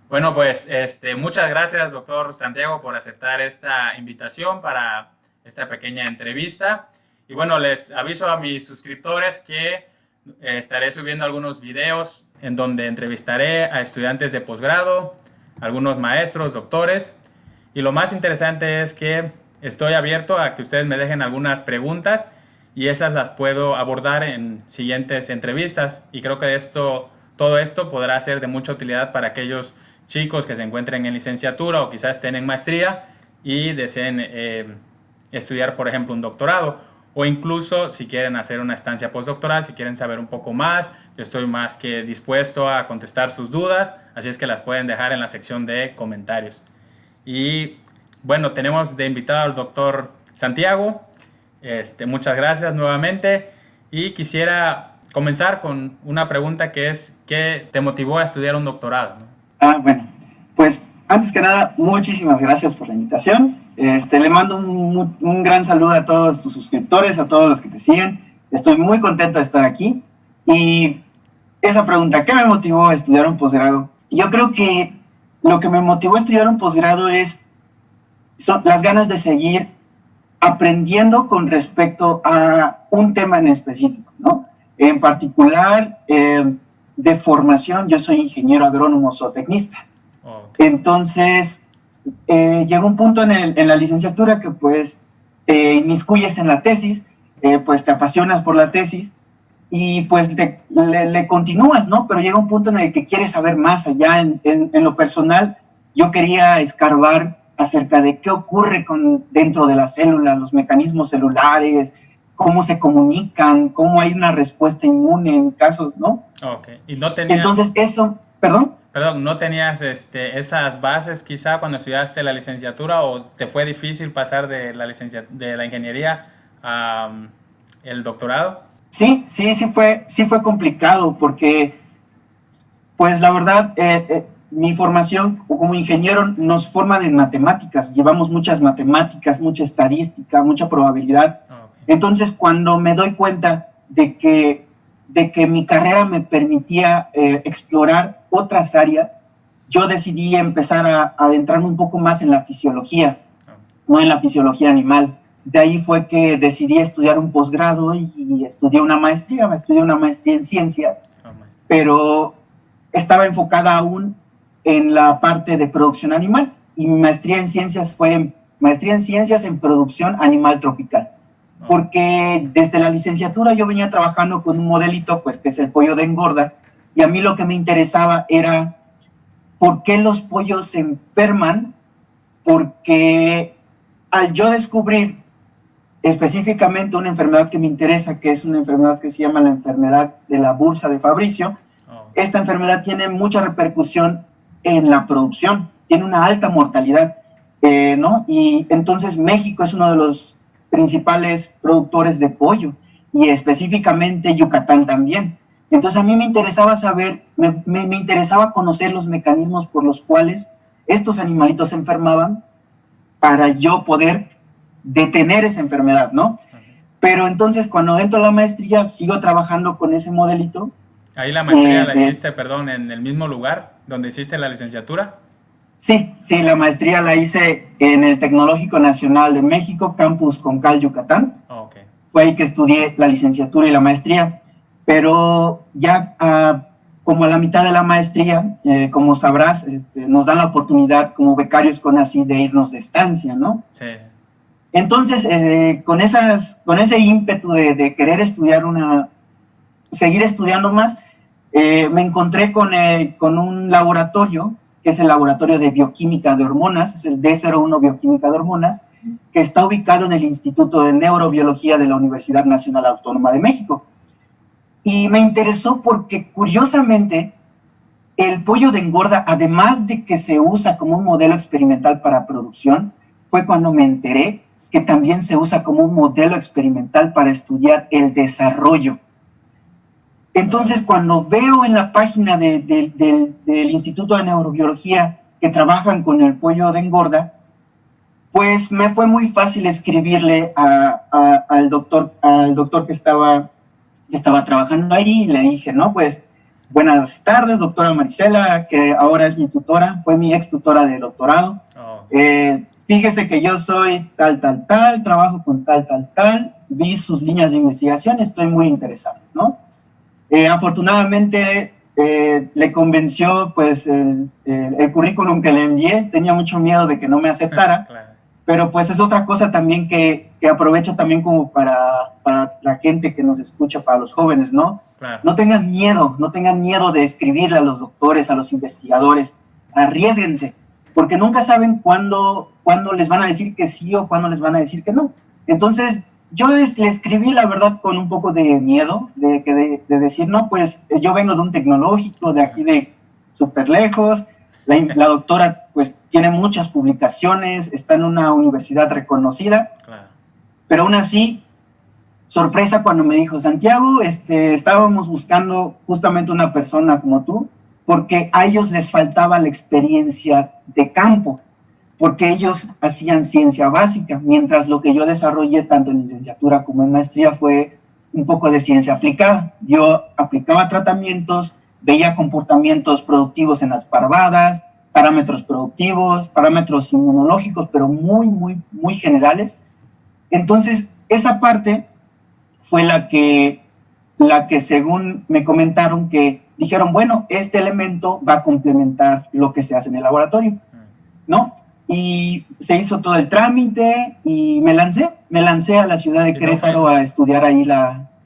Bueno, pues muchas gracias, doctor Santiago, por aceptar esta invitación para esta pequeña entrevista. Y bueno, les aviso a mis suscriptores que estaré subiendo algunos videos en donde entrevistaré a estudiantes de posgrado, algunos maestros, doctores. Y lo más interesante es que estoy abierto a que ustedes me dejen algunas preguntas y esas las puedo abordar en siguientes entrevistas. Y creo que todo esto podrá ser de mucha utilidad para aquellos chicos que se encuentren en licenciatura o quizás estén en maestría y deseen estudiar, por ejemplo, un doctorado. O incluso si quieren hacer una estancia postdoctoral, si quieren saber un poco más, yo estoy más que dispuesto a contestar sus dudas, así es que las pueden dejar en la sección de comentarios. Y bueno, tenemos de invitado al doctor Santiago. Muchas gracias nuevamente. Y quisiera comenzar con una pregunta que es, ¿qué te motivó a estudiar un doctorado? Bueno, pues antes que nada, muchísimas gracias por la invitación. Le mando un gran saludo a todos tus suscriptores, a todos los que te siguen. Estoy muy contento de estar aquí. Y esa pregunta, ¿qué me motivó a estudiar un posgrado? Yo creo que lo que me motivó a estudiar un posgrado son las ganas de seguir aprendiendo con respecto a un tema en específico, ¿no? En particular, de formación, yo soy ingeniero agrónomo zootecnista. Okay. Entonces, llegó un punto en la licenciatura que pues te inmiscuyes en la tesis, pues te apasionas por la tesis y pues le continúas, ¿no? Pero llega un punto en el que quieres saber más allá. En lo personal, yo quería escarbar acerca de qué ocurre dentro de la célula, los mecanismos celulares, cómo se comunican, cómo hay una respuesta inmune en casos, ¿no? Okay. ¿Y no tenías, Entonces, eso, perdón. perdón, no tenías esas bases quizá cuando estudiaste la licenciatura o te fue difícil pasar de de la ingeniería a el doctorado? Sí fue complicado porque, pues la verdad, mi formación como ingeniero nos forman en matemáticas, llevamos muchas matemáticas, mucha estadística, mucha probabilidad. Okay. Entonces, cuando me doy cuenta de que mi carrera me permitía explorar otras áreas, yo decidí empezar a adentrarme un poco más en la fisiología, no en la fisiología animal. De ahí fue que decidí estudiar un posgrado y estudié una maestría en ciencias, pero estaba enfocada aún en la parte de producción animal y mi maestría en ciencias fue maestría en ciencias en producción animal tropical. Porque desde la licenciatura yo venía trabajando con un modelito, pues que es el pollo de engorda, y a mí lo que me interesaba era por qué los pollos se enferman, porque al yo descubrir específicamente una enfermedad que me interesa, que es una enfermedad que se llama la enfermedad de la bursa de Fabricio, esta enfermedad tiene mucha repercusión en la producción, tiene una alta mortalidad, ¿no? Y entonces México es uno de los principales productores de pollo y específicamente Yucatán también. Entonces a mí me interesaba saber, me interesaba conocer los mecanismos por los cuales estos animalitos se enfermaban para yo poder detener esa enfermedad, ¿no? Pero entonces cuando entro a la maestría sigo trabajando con ese modelito. Ahí la maestría la hiciste, perdón, en el mismo lugar donde hiciste la licenciatura. Sí, la maestría la hice en el Tecnológico Nacional de México, Campus Concal, Yucatán. Okay. Fue ahí que estudié la licenciatura y la maestría, pero ya como a la mitad de la maestría, como sabrás, nos dan la oportunidad como becarios CONACYT de irnos de estancia, ¿no? Sí. Entonces, con ese ímpetu de querer seguir estudiando más, me encontré con un laboratorio, que es el Laboratorio de Bioquímica de Hormonas, es el D01 Bioquímica de Hormonas, que está ubicado en el Instituto de Neurobiología de la Universidad Nacional Autónoma de México. Y me interesó porque, curiosamente, el pollo de engorda, además de que se usa como un modelo experimental para producción, fue cuando me enteré que también se usa como un modelo experimental para estudiar el desarrollo. Entonces, cuando veo en la página del Instituto de Neurobiología que trabajan con el pollo de engorda, pues me fue muy fácil escribirle al doctor que estaba trabajando ahí y le dije, no, pues Buenas tardes, doctora Marisela, que ahora es mi tutora, fue mi ex tutora de doctorado. Fíjese que yo soy tal, trabajo con tal, vi sus líneas de investigación, estoy muy interesado, ¿no? Afortunadamente le convenció pues el currículum que le envié, tenía mucho miedo de que no me aceptara, claro. Pero pues es otra cosa también que aprovecho también como para la gente que nos escucha, para los jóvenes, ¿no? Claro. No tengan miedo de escribirle a los doctores, a los investigadores, arriésguense, porque nunca saben cuándo les van a decir que sí o cuándo les van a decir que no. Entonces, yo le escribí, la verdad, con un poco de miedo, de decir, no, pues yo vengo de un tecnológico, de aquí de súper lejos, la doctora pues tiene muchas publicaciones, está en una universidad reconocida, claro. Pero aún así, sorpresa cuando me dijo, Santiago, estábamos buscando justamente una persona como tú, porque a ellos les faltaba la experiencia de campo, porque ellos hacían ciencia básica, mientras lo que yo desarrollé tanto en licenciatura como en maestría fue un poco de ciencia aplicada. Yo aplicaba tratamientos, veía comportamientos productivos en las parvadas, parámetros productivos, parámetros inmunológicos, pero muy generales. Entonces, esa parte fue la que según me comentaron, que dijeron, bueno, este elemento va a complementar lo que se hace en el laboratorio, ¿no? Y se hizo todo el trámite y me lancé a la ciudad de Querétaro a estudiar ahí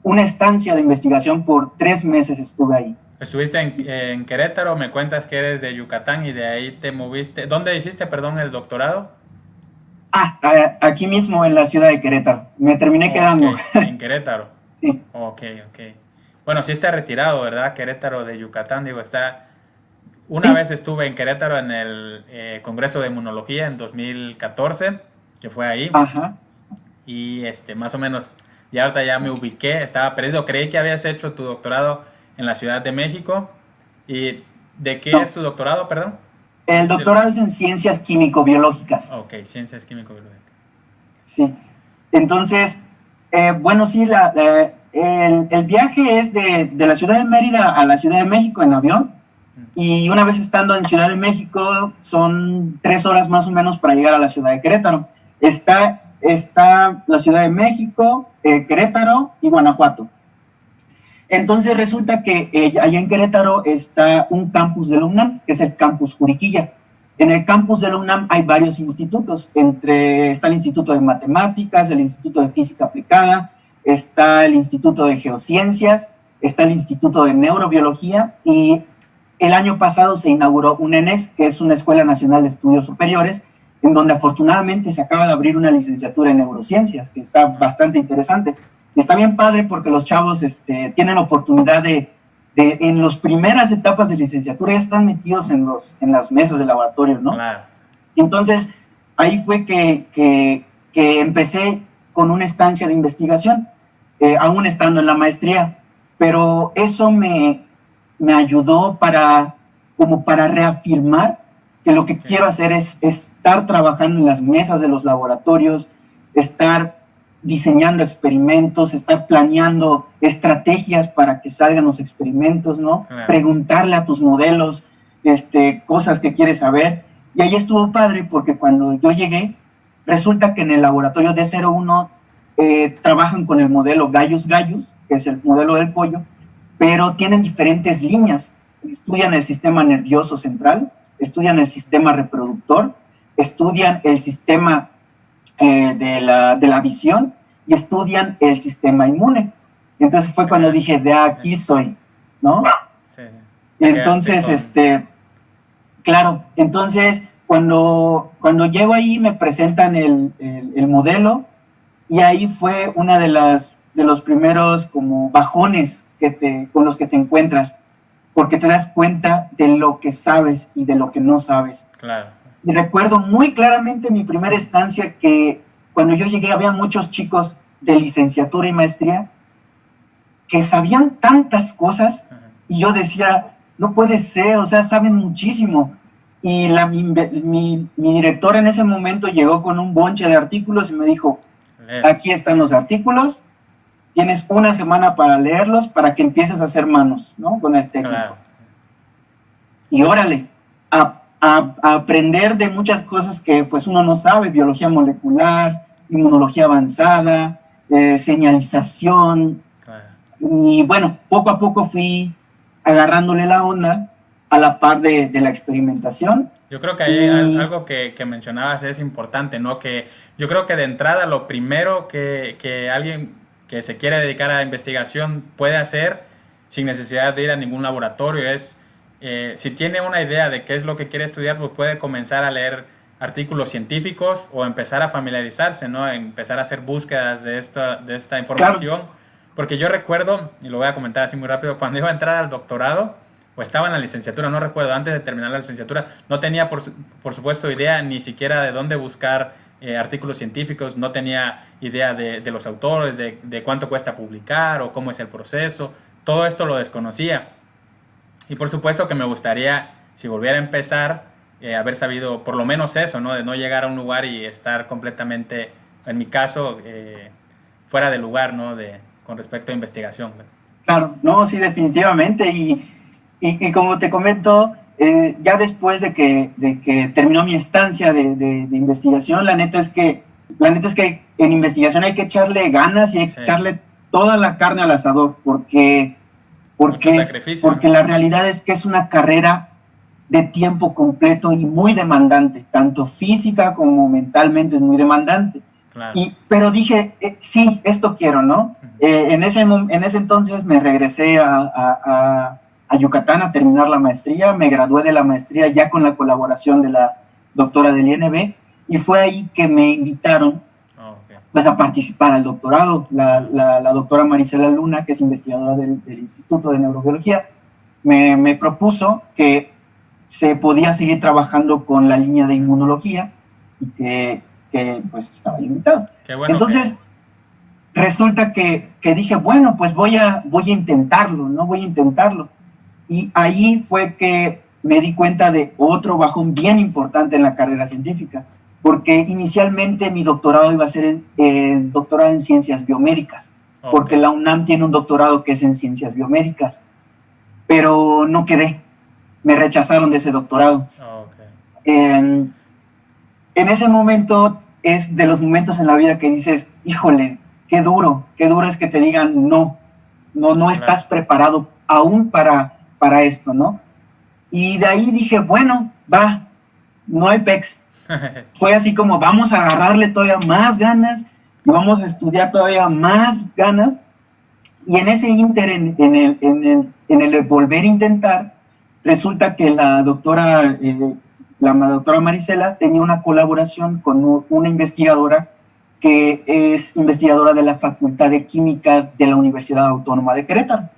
una estancia de investigación. Por 3 meses estuve ahí. Estuviste en Querétaro, me cuentas que eres de Yucatán y de ahí te moviste. ¿Dónde hiciste, perdón, el doctorado? Aquí mismo en la ciudad de Querétaro. Me terminé quedando. En Querétaro. Sí. Ok. Bueno, sí está retirado, ¿verdad? Querétaro de Yucatán, digo, está... Una vez estuve en Querétaro en el Congreso de Inmunología en 2014, que fue ahí. Ajá. Y más o menos, ya ahorita ya me ubiqué, estaba perdido. Creí que habías hecho tu doctorado en la Ciudad de México. ¿Y de qué es tu doctorado, perdón? El doctorado es en ciencias químico-biológicas. Ok, ciencias químico-biológicas. Sí. Entonces, bueno, sí, el viaje es de la Ciudad de Mérida a la Ciudad de México en avión. Y una vez estando en Ciudad de México, son 3 horas más o menos para llegar a la ciudad de Querétaro. Está la Ciudad de México, Querétaro y Guanajuato. Entonces resulta que allá en Querétaro está un campus de la UNAM, que es el campus Juriquilla. En el campus de la UNAM hay varios institutos. Está el Instituto de Matemáticas, el Instituto de Física Aplicada, está el Instituto de Geociencias, está el Instituto de Neurobiología, y el año pasado se inauguró un ENES, que es una Escuela Nacional de Estudios Superiores, en donde afortunadamente se acaba de abrir una licenciatura en neurociencias, que está bastante interesante. Y está bien padre porque los chavos tienen oportunidad de en las primeras etapas de licenciatura ya están metidos en las mesas de laboratorio, ¿no? Claro. Entonces, ahí fue que empecé con una estancia de investigación, aún estando en la maestría, pero eso me ayudó para reafirmar que lo que quiero hacer es estar trabajando en las mesas de los laboratorios, estar diseñando experimentos, estar planeando estrategias para que salgan los experimentos, ¿no? Claro. Preguntarle a tus modelos cosas que quieres saber. Y ahí estuvo padre porque cuando yo llegué, resulta que en el laboratorio D01 trabajan con el modelo Gallus, que es el modelo del pollo, pero tienen diferentes líneas. Estudian el sistema nervioso central, estudian el sistema reproductor, estudian el sistema de la visión y estudian el sistema inmune. Entonces fue cuando dije, de aquí soy, ¿no? Sí. Entonces, claro, entonces cuando llego ahí me presentan el modelo, y ahí fue una de los primeros como bajones con los que te encuentras, porque te das cuenta de lo que sabes y de lo que no sabes. Claro. Y recuerdo muy claramente mi primera estancia, que cuando yo llegué había muchos chicos de licenciatura y maestría que sabían tantas cosas, y yo decía, no puede ser, o sea, saben muchísimo. Y mi director en ese momento llegó con un bonche de artículos y me dijo, aquí están los artículos, tienes una semana para leerlos para que empieces a hacer manos, ¿no? Con el técnico. Claro. Y órale, a aprender de muchas cosas que pues uno no sabe, biología molecular, inmunología avanzada, señalización. Claro. Y bueno, poco a poco fui agarrándole la onda a la par de la experimentación. Yo creo que hay algo que mencionabas es importante, ¿no? Que yo creo que de entrada lo primero que alguien que se quiere dedicar a la investigación puede hacer sin necesidad de ir a ningún laboratorio es, si tiene una idea de qué es lo que quiere estudiar, pues puede comenzar a leer artículos científicos o empezar a familiarizarse, ¿no? Empezar a hacer búsquedas de esta información. Claro. Porque yo recuerdo, y lo voy a comentar así muy rápido, cuando iba a entrar al doctorado, o estaba en la licenciatura, no recuerdo, antes de terminar la licenciatura, no tenía por supuesto idea ni siquiera de dónde buscar artículos científicos, no tenía idea de los autores, de cuánto cuesta publicar o cómo es el proceso, todo esto lo desconocía. Y por supuesto que me gustaría, si volviera a empezar, haber sabido por lo menos eso, ¿no? De no llegar a un lugar y estar completamente, en mi caso, fuera de lugar, ¿no? Con respecto a investigación. Claro, no, sí, definitivamente. Y como te comento, ya después de que terminó mi estancia de investigación, la neta es que en investigación hay que echarle ganas y hay que echarle toda la carne al asador, porque la realidad es que es una carrera de tiempo completo y muy demandante, tanto física como mentalmente es muy demandante. Claro. Pero dije, sí, esto quiero, ¿no? En ese entonces me regresé a Yucatán a terminar la maestría, me gradué de la maestría ya con la colaboración de la doctora del INB, y fue ahí que me invitaron pues a participar al doctorado. La doctora Marisela Luna, que es investigadora del Instituto de Neurobiología, me propuso que se podía seguir trabajando con la línea de inmunología y que pues estaba invitado. Qué bueno. Entonces, resulta que dije, bueno, pues voy a intentarlo, ¿no? Voy a intentarlo. Y ahí fue que me di cuenta de otro bajón bien importante en la carrera científica, porque inicialmente mi doctorado iba a ser el doctorado en ciencias biomédicas, porque la UNAM tiene un doctorado que es en ciencias biomédicas, pero no quedé, me rechazaron de ese doctorado. En ese momento es de los momentos en la vida que dices, híjole, qué duro es que te digan no estás preparado aún para esto, ¿no? Y de ahí dije, bueno, va, no hay pex. Fue así como, vamos a agarrarle todavía más ganas y vamos a estudiar todavía más ganas. Y en ese ínter, en el volver a intentar, resulta que la doctora Marisela tenía una colaboración con una investigadora que es investigadora de la Facultad de Química de la Universidad Autónoma de Querétaro.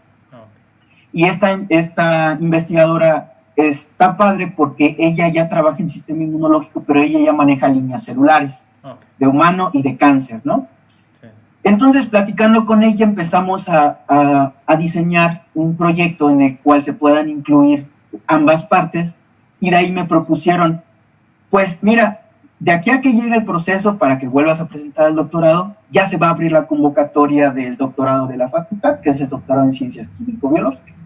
Y esta investigadora está padre porque ella ya trabaja en sistema inmunológico, pero ella ya maneja líneas celulares de humano y de cáncer, ¿no? Sí. Entonces, platicando con ella, empezamos a diseñar un proyecto en el cual se puedan incluir ambas partes, y de ahí me propusieron, pues mira, de aquí a que llegue el proceso para que vuelvas a presentar el doctorado, ya se va a abrir la convocatoria del doctorado de la facultad, que es el doctorado en ciencias químico-biológicas.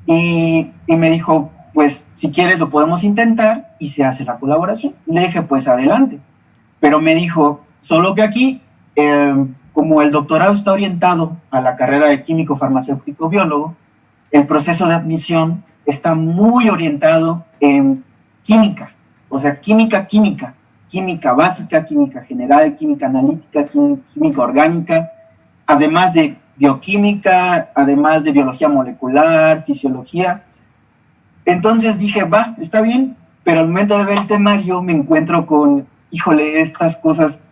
Y me dijo, pues si quieres lo podemos intentar y se hace la colaboración. Le dije, pues adelante. Pero me dijo, solo que aquí, como el doctorado está orientado a la carrera de químico farmacéutico biólogo, el proceso de admisión está muy orientado en química, o sea, química básica, química general, química analítica, química orgánica, además de bioquímica, además de biología molecular, fisiología. Entonces dije, va, está bien, pero al momento de ver el temario me encuentro con, híjole, estas cosas,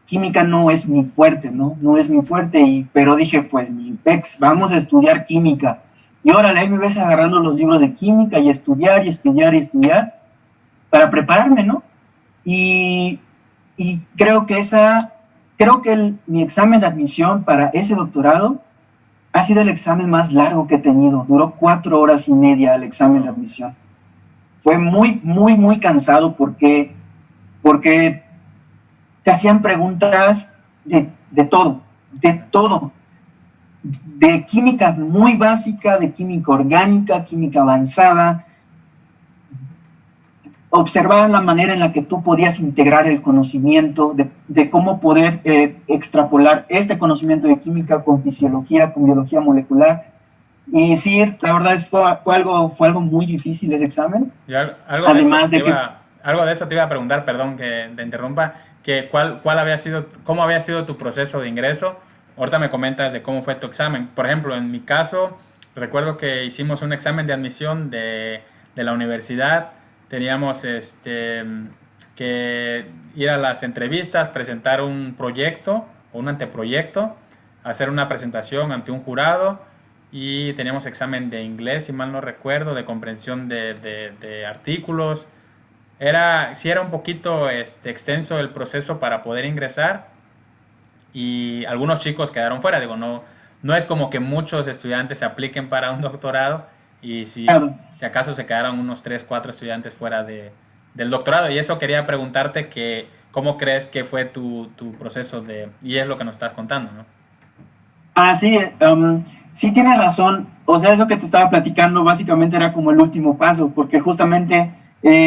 química no es mi fuerte, ¿no? No es mi fuerte, pero dije, pues mi pex, vamos a estudiar química. Y órale, ahí me ves agarrando los libros de química y estudiar para prepararme, ¿no? Y creo que mi examen de admisión para ese doctorado ha sido el examen más largo que he tenido. Duró 4 horas y media el examen de admisión. Fue muy, muy, muy cansado porque te hacían preguntas de todo. de química muy básica, de química orgánica, química avanzada. Observaban la manera en la que tú podías integrar el conocimiento, de cómo poder extrapolar este conocimiento de química con fisiología, con biología molecular. Y sí, la verdad fue algo muy difícil ese examen. Además de que... Algo de eso te iba a preguntar, perdón que te interrumpa, que cómo había sido tu proceso de ingreso. Ahorita me comentas de cómo fue tu examen. Por ejemplo, en mi caso, recuerdo que hicimos un examen de admisión de la universidad. Teníamos que ir a las entrevistas, presentar un proyecto o un anteproyecto, hacer una presentación ante un jurado, y teníamos examen de inglés, si mal no recuerdo, de comprensión de artículos. Sí era un poquito extenso el proceso para poder ingresar, y algunos chicos quedaron fuera. Digo, no es como que muchos estudiantes se apliquen para un doctorado, y si acaso se quedaron unos 3, 4 estudiantes fuera del doctorado. Y eso quería preguntarte, que cómo crees que fue tu proceso y es lo que nos estás contando, ¿no? Sí, sí tienes razón. O sea, eso que te estaba platicando básicamente era como el último paso, porque justamente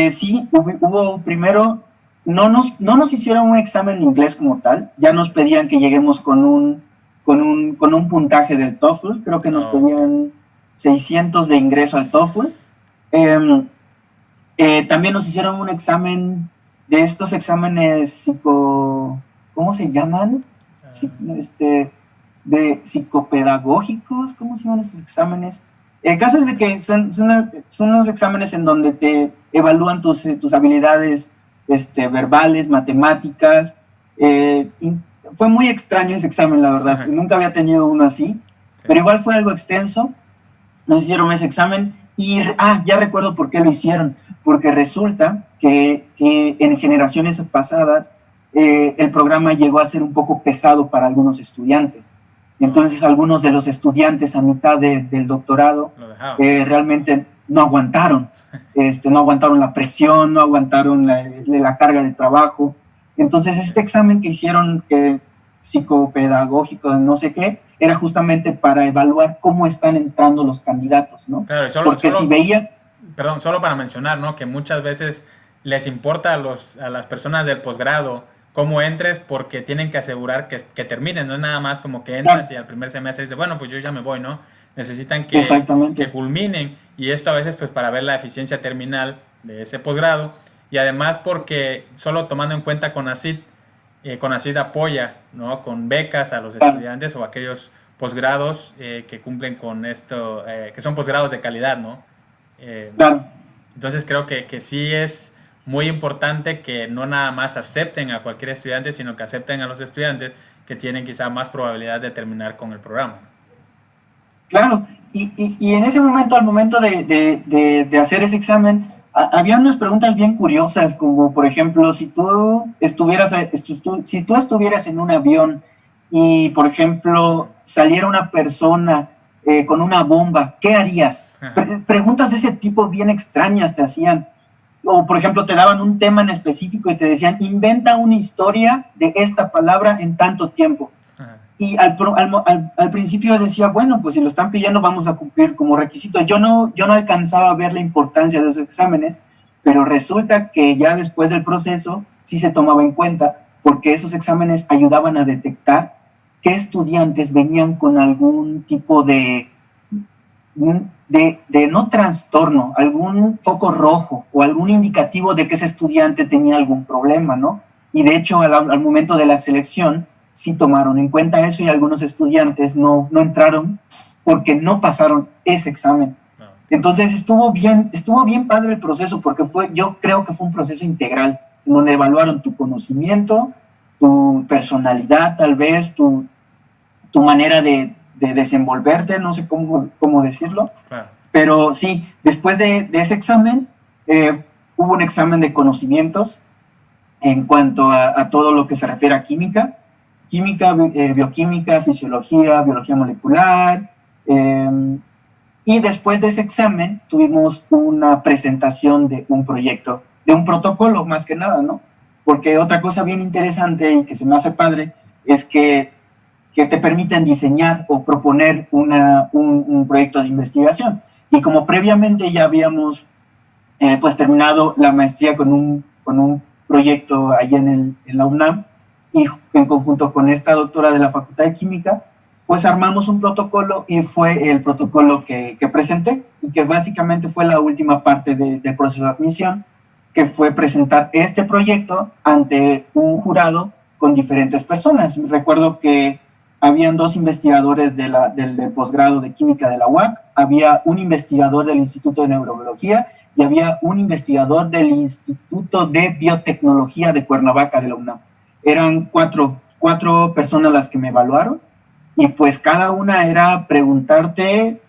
sí, hubo primero, no nos hicieron un examen en inglés como tal, ya nos pedían que lleguemos con un puntaje del TOEFL, creo que nos pedían 600 de ingreso al TOEFL. También nos hicieron un examen de estos exámenes ¿cómo se llaman? De psicopedagógicos, ¿cómo se llaman esos exámenes? El caso es de que son unos exámenes en donde te evalúan tus habilidades verbales, matemáticas. Fue muy extraño ese examen, la verdad. Uh-huh. Nunca había tenido uno así, sí. Pero igual fue algo extenso. Nos hicieron ese examen y ya recuerdo por qué lo hicieron. Porque resulta que en generaciones pasadas el programa llegó a ser un poco pesado para algunos estudiantes. Entonces algunos de los estudiantes a mitad del doctorado realmente no aguantaron. No aguantaron la presión, no aguantaron la carga de trabajo. Entonces este examen que hicieron psicopedagógico, no sé qué, era justamente para evaluar cómo están entrando los candidatos, ¿no? Claro, porque si veían... Perdón, solo para mencionar, ¿no?, que muchas veces les importa a las personas del posgrado cómo entres, porque tienen que asegurar que terminen. No es nada más como que entras y al primer semestre dices, bueno, pues yo ya me voy, ¿no? Necesitan que culminen, y esto a veces pues para ver la eficiencia terminal de ese posgrado, y además porque solo tomando en cuenta CONACYT apoya, ¿no?, con becas a los estudiantes o aquellos posgrados que cumplen con esto, que son posgrados de calidad, ¿no? Entonces creo que sí es muy importante que no nada más acepten a cualquier estudiante, sino que acepten a los estudiantes que tienen quizá más probabilidad de terminar con el programa. Claro, y en ese momento, al momento de hacer ese examen, había unas preguntas bien curiosas, como por ejemplo, si tú estuvieras en un avión y, por ejemplo, saliera una persona con una bomba, ¿qué harías? Preguntas de ese tipo bien extrañas te hacían. O, por ejemplo, te daban un tema en específico y te decían, inventa una historia de esta palabra en tanto tiempo. Y al principio decía, bueno, pues si lo están pidiendo vamos a cumplir como requisito. Yo no alcanzaba a ver la importancia de esos exámenes, pero resulta que ya después del proceso sí se tomaba en cuenta, porque esos exámenes ayudaban a detectar qué estudiantes venían con algún tipo de no trastorno, algún foco rojo o algún indicativo de que ese estudiante tenía algún problema, ¿no? Y de hecho al momento de la selección sí tomaron en cuenta eso, y algunos estudiantes no entraron porque no pasaron ese examen. Entonces estuvo bien padre el proceso, porque yo creo que fue un proceso integral, en donde evaluaron tu conocimiento, tu personalidad tal vez, tu manera de desenvolverte, no sé cómo decirlo. Claro. Pero sí, después de ese examen, hubo un examen de conocimientos en cuanto a todo lo que se refiere a química, bioquímica, fisiología, biología molecular, y después de ese examen tuvimos una presentación de un proyecto, de un protocolo más que nada, ¿no? Porque otra cosa bien interesante y que se me hace padre es que que te permiten diseñar o proponer un proyecto de investigación. Y como previamente ya habíamos pues terminado la maestría con un proyecto ahí en la UNAM, y en conjunto con esta doctora de la Facultad de Química, pues armamos un protocolo y fue el protocolo que presenté y que básicamente fue la última parte del proceso de admisión, que fue presentar este proyecto ante un jurado con diferentes personas. Recuerdo que habían 2 investigadores del posgrado de química de la UAC, había un investigador del Instituto de Neurobiología y había un investigador del Instituto de Biotecnología de Cuernavaca de la UNAM. Eran cuatro personas las que me evaluaron, y pues cada una era preguntarte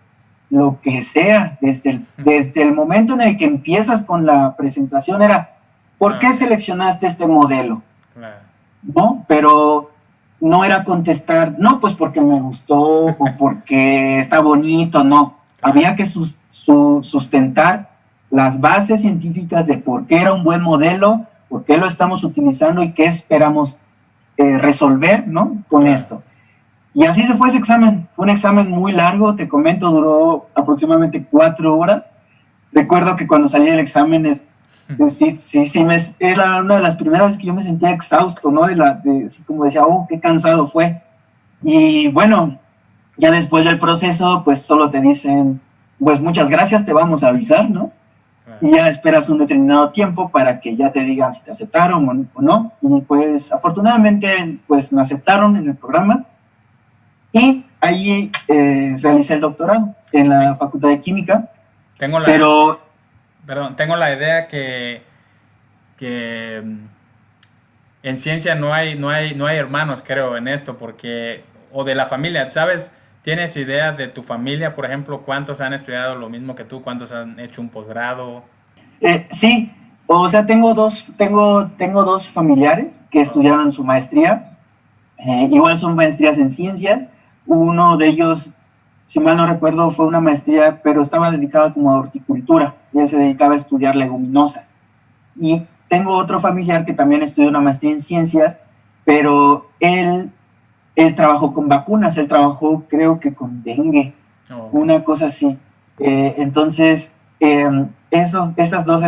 lo que sea, desde el momento en el que empiezas con la presentación era, ¿por qué seleccionaste este modelo? ¿No? Pero no era contestar, no, pues porque me gustó o porque está bonito, no. Había que sustentar las bases científicas de por qué era un buen modelo, por qué lo estamos utilizando y qué esperamos resolver, ¿no? Con esto. Y así se fue ese examen. Fue un examen muy largo, te comento, duró aproximadamente 4 horas. Recuerdo que cuando salí del examen, era una de las primeras veces que yo me sentía exhausto, ¿no? Así como decía, oh, qué cansado fue. Y bueno, ya después del proceso, pues solo te dicen, pues muchas gracias, te vamos a avisar, ¿no? Y ya esperas un determinado tiempo para que ya te digan si te aceptaron o no. Y pues afortunadamente, pues me aceptaron en el programa. Y ahí realicé el doctorado en la Facultad de Química. Tengo la idea que en ciencia no hay hermanos, creo, en esto, porque, o de la familia, ¿sabes? ¿Tienes idea de tu familia, por ejemplo, cuántos han estudiado lo mismo que tú, cuántos han hecho un posgrado? Sí, o sea, tengo dos familiares que estudiaron su maestría, igual son maestrías en ciencias. Uno de ellos, si mal no recuerdo, fue una maestría, pero estaba dedicada como a horticultura, y él se dedicaba a estudiar leguminosas. Y tengo otro familiar que también estudió una maestría en ciencias, pero él trabajó con vacunas, él trabajó creo que con dengue, una cosa así. Entonces, esas dos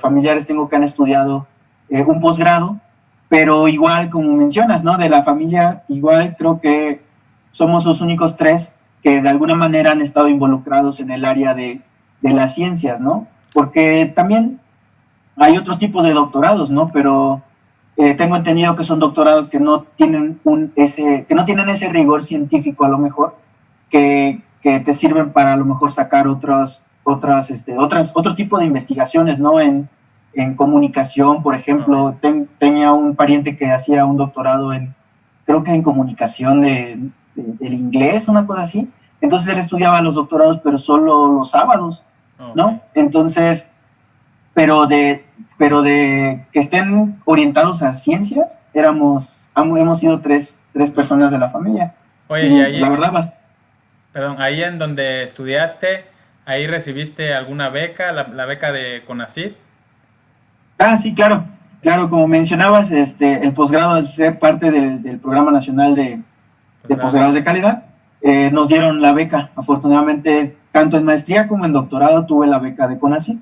familiares tengo que han estudiado un posgrado, pero igual, como mencionas, ¿no? De la familia, igual creo que somos los únicos 3 que de alguna manera han estado involucrados en el área de las ciencias, ¿no? Porque también hay otros tipos de doctorados, ¿no? Pero tengo entendido que son doctorados que no tienen ese rigor científico, a lo mejor, que te sirven para a lo mejor sacar otro tipo de investigaciones, ¿no? En comunicación, por ejemplo. Tenía un pariente que hacía un doctorado creo que en comunicación del inglés, una cosa así. Entonces él estudiaba los doctorados, pero solo los sábados, ¿no? Entonces, pero de que estén orientados a ciencias, hemos sido tres personas de la familia. Oye, y ahí, la verdad, ahí en donde estudiaste, ¿ahí recibiste alguna beca, la beca de CONACYT? Sí, claro, como mencionabas, el posgrado es ser parte del Programa Nacional de Posgrados de Calidad. Nos dieron la beca, afortunadamente, tanto en maestría como en doctorado tuve la beca de CONACYT.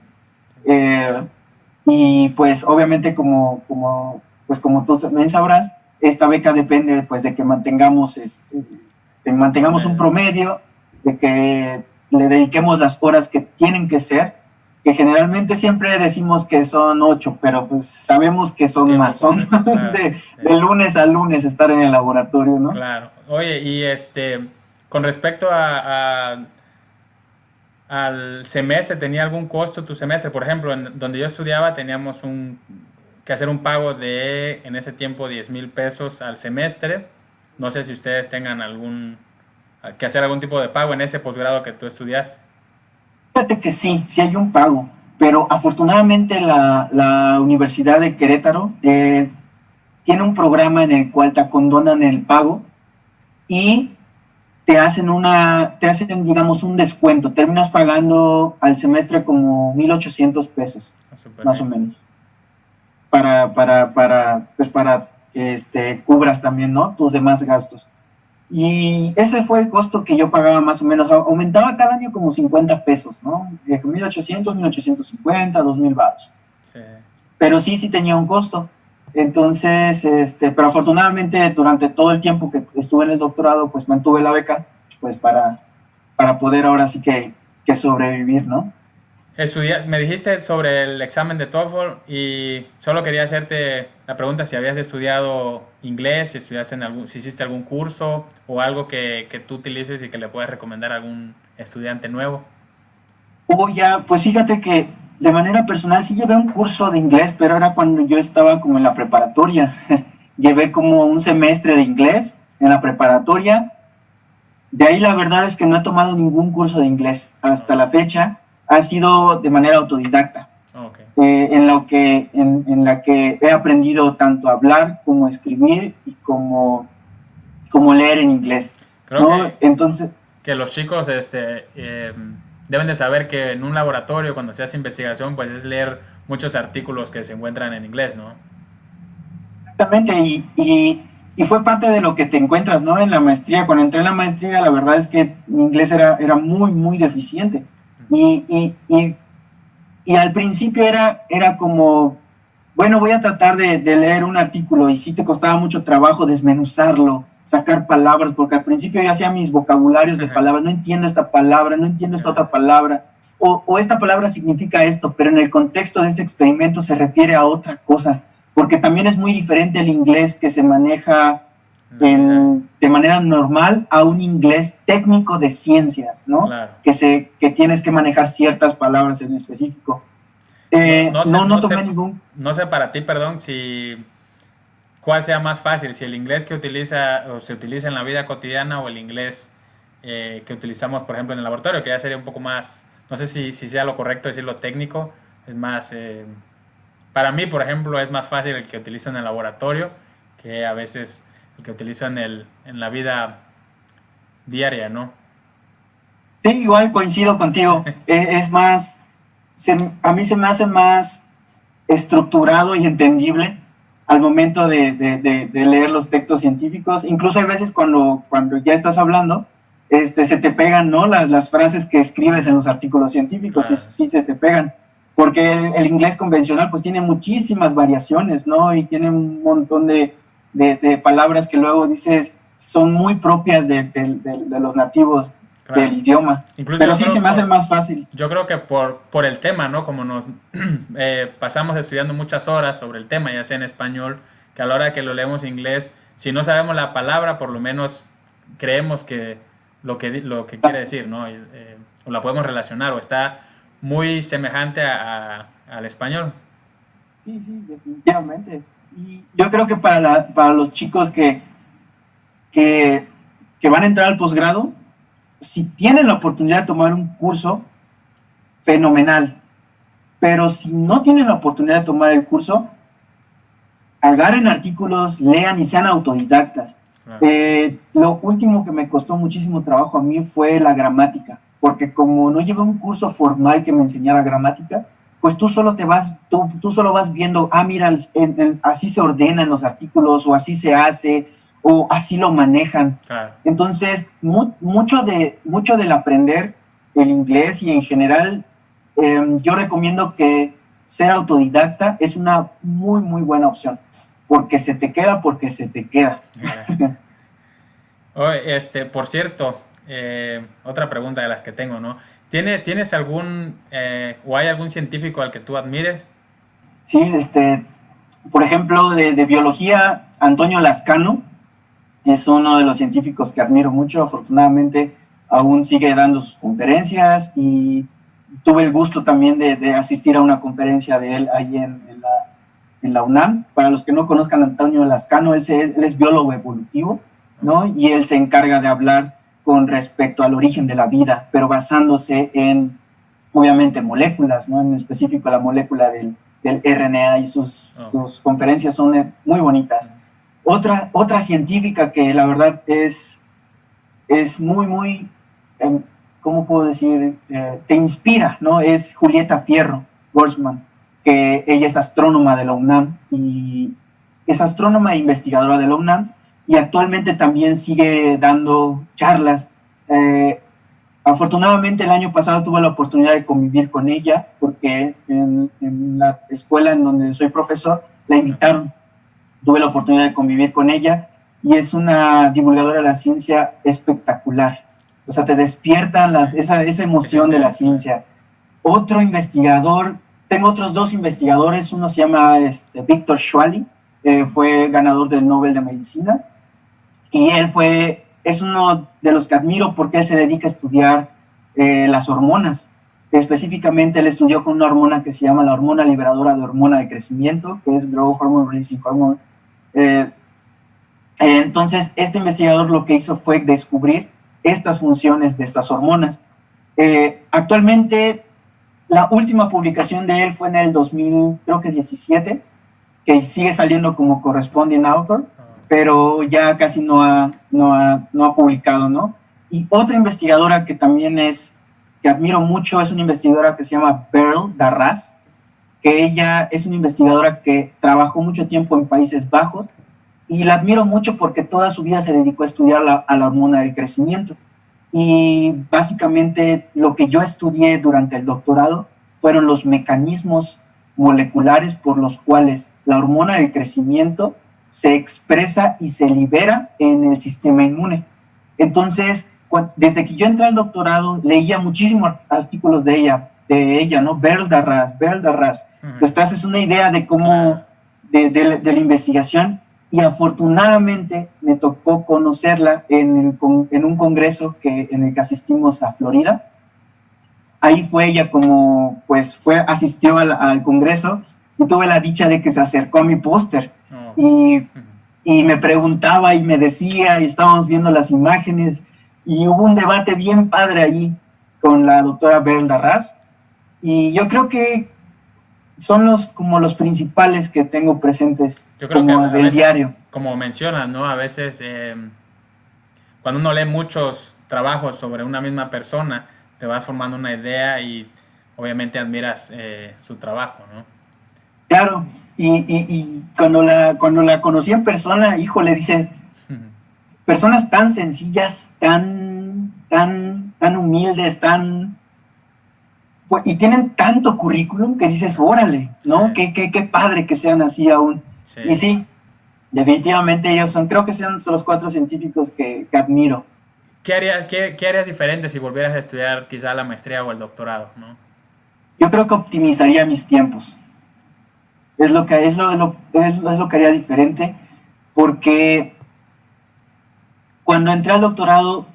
Y pues obviamente como tú también sabrás, esta beca depende pues de que mantengamos un promedio, de que le dediquemos las horas que tienen que ser, que generalmente siempre decimos que son 8, pero pues sabemos que son más, son de lunes a lunes estar en el laboratorio, ¿no? Claro. Oye, y con respecto al semestre, ¿tenía algún costo tu semestre? Por ejemplo, donde yo estudiaba teníamos que hacer un pago de, en ese tiempo, 10,000 pesos al semestre. No sé si ustedes tengan que hacer algún tipo de pago en ese posgrado que tú estudiaste. Fíjate que sí hay un pago, pero afortunadamente la Universidad de Querétaro tiene un programa en el cual te condonan el pago y te hacen digamos un descuento. Terminas pagando al semestre como 1,800 pesos, más o menos, para que cubras también, ¿no?, tus demás gastos. Y ese fue el costo que yo pagaba más o menos. Aumentaba cada año como 50 pesos, ¿no? De 1,800, 1,850, 2,000 baros. Sí. Pero sí tenía un costo. Entonces, pero afortunadamente durante todo el tiempo que estuve en el doctorado, pues mantuve la beca, pues para poder ahora sí que sobrevivir, ¿no? Me dijiste sobre el examen de TOEFL y solo quería hacerte la pregunta si habías estudiado inglés, si estudiaste si hiciste algún curso o algo que tú utilices y que le puedas recomendar a algún estudiante nuevo. Pues fíjate que de manera personal sí llevé un curso de inglés, pero era cuando yo estaba como en la preparatoria. Llevé como un semestre de inglés en la preparatoria. De ahí la verdad es que no he tomado ningún curso de inglés hasta la fecha. Ha sido de manera autodidacta, Okay. en la que he aprendido tanto a hablar como a escribir y como leer en inglés, Creo ¿no? Entonces, que los chicos deben de saber que en un laboratorio, cuando se hace investigación, pues es leer muchos artículos que se encuentran en inglés, ¿no? exactamente, y fue parte de lo que te encuentras, ¿no? En la maestría. Cuando entré en la maestría, la verdad es que mi inglés era muy, muy deficiente. Y al principio era como, bueno, voy a tratar de leer un artículo, y sí te costaba mucho trabajo desmenuzarlo, sacar palabras, porque al principio yo hacía mis vocabularios de palabras, no entiendo esta palabra, no entiendo esta otra palabra, o esta palabra significa esto, pero en el contexto de este experimento se refiere a otra cosa, porque también es muy diferente el inglés que se maneja de manera normal a un inglés técnico de ciencias, ¿no? Claro. Que tienes que manejar ciertas palabras en específico. No tomé ningún. No sé para ti, perdón, si cuál sea más fácil, si el inglés que utiliza o se utiliza en la vida cotidiana o el inglés que utilizamos, por ejemplo, en el laboratorio, que ya sería un poco más, no sé si sea lo correcto decirlo técnico, es más, para mí, por ejemplo, es más fácil el que utilizo en el laboratorio que a veces el que utilizo en la vida diaria, ¿no? Sí, igual coincido contigo. Es más, a mí se me hace más estructurado y entendible al momento de leer los textos científicos. Incluso hay veces cuando ya estás hablando, se te pegan, ¿no? Las frases que escribes en los artículos científicos, Claro. sí se te pegan. Porque el inglés convencional pues tiene muchísimas variaciones, ¿no? Y tiene un montón de palabras que luego dices son muy propias de los nativos, Claro. del idioma. Incluso Pero sí se me hace más fácil. Yo creo que por el tema, ¿no? Como nos pasamos estudiando muchas horas sobre el tema, ya sea en español, que a la hora que lo leemos en inglés, si no sabemos la palabra, por lo menos creemos que lo que quiere decir, ¿no? O la podemos relacionar, o está muy semejante al español. Sí, definitivamente. Y yo creo que para los chicos que, que van a entrar al posgrado, si tienen la oportunidad de tomar un curso, fenomenal. Pero si no tienen la oportunidad de tomar el curso, agarren artículos, lean y sean autodidactas. Claro. Lo último que me costó muchísimo trabajo a mí fue la gramática, porque como no llevé un curso formal que me enseñara gramática, pues tú solo vas viendo, mira, así se ordenan los artículos, o así se hace, o así lo manejan. Claro. Entonces, mucho del aprender el inglés y en general, yo recomiendo que ser autodidacta es una muy, muy buena opción, porque se te queda. Por cierto, otra pregunta de las que tengo, ¿no? ¿Tienes algún, o hay algún científico al que tú admires? Sí, por ejemplo, de biología, Antonio Lascano es uno de los científicos que admiro mucho. Afortunadamente, aún sigue dando sus conferencias, y tuve el gusto también de asistir a una conferencia de él ahí en la UNAM. Para los que no conozcan a Antonio Lascano, él es biólogo evolutivo, ¿no? Y él se encarga de hablar con respecto al origen de la vida, pero basándose en, obviamente, moléculas, ¿no? En específico la molécula del RNA, y sus conferencias son muy bonitas. Otra científica que la verdad es muy, muy, ¿cómo puedo decir? Te inspira, ¿no? Es Julieta Fierro Gorsman, que ella es astrónoma de la UNAM, y es astrónoma e investigadora de la UNAM, y actualmente también sigue dando charlas. Afortunadamente el año pasado tuve la oportunidad de convivir con ella porque en la escuela en donde soy profesor la invitaron. Tuve la oportunidad de convivir con ella y es una divulgadora de la ciencia espectacular. O sea, te despiertan esa emoción de la ciencia. Otro investigador, tengo otros dos investigadores, uno se llama Víctor Schwally, fue ganador del Nobel de Medicina, y es uno de los que admiro porque él se dedica a estudiar las hormonas. Específicamente, él estudió con una hormona que se llama la hormona liberadora de hormona de crecimiento, que es Growth Hormone Releasing Hormone. Entonces, este investigador lo que hizo fue descubrir estas funciones de estas hormonas. Actualmente, la última publicación de él fue en el 2017, que sigue saliendo como corresponding author, pero ya casi no ha publicado, ¿no? Y otra investigadora que también que admiro mucho, es una investigadora que se llama Beryl Darras, que ella es una investigadora que trabajó mucho tiempo en Países Bajos, y la admiro mucho porque toda su vida se dedicó a estudiar a la hormona del crecimiento. Y básicamente lo que yo estudié durante el doctorado fueron los mecanismos moleculares por los cuales la hormona del crecimiento se expresa y se libera en el sistema inmune. Entonces, desde que yo entré al doctorado, leía muchísimos artículos de ella, ¿no? Beryl Darras. Entonces, te haces una idea de cómo, de la investigación, y afortunadamente me tocó conocerla en un congreso en el que asistimos a Florida. Ahí fue ella asistió al congreso, y tuve la dicha de que se acercó a mi póster y me preguntaba y me decía, y estábamos viendo las imágenes, y hubo un debate bien padre ahí con la doctora Beryl Darras, y yo creo que son como los principales que tengo presentes, yo creo como que del veces, diario. Como mencionas, ¿no? A veces cuando uno lee muchos trabajos sobre una misma persona, te vas formando una idea y obviamente admiras su trabajo, ¿no? Claro, y cuando la conocí en persona, híjole, dices, personas tan sencillas, tan humildes, y tienen tanto currículum que dices, órale, ¿no? Sí. Qué padre que sean así aún. Sí. Y sí, definitivamente ellos creo que son los 4 científicos que admiro. ¿Qué harías diferente si volvieras a estudiar quizá la maestría o el doctorado, ¿no? Yo creo que optimizaría mis tiempos. Es lo que haría diferente, porque cuando entré al doctorado,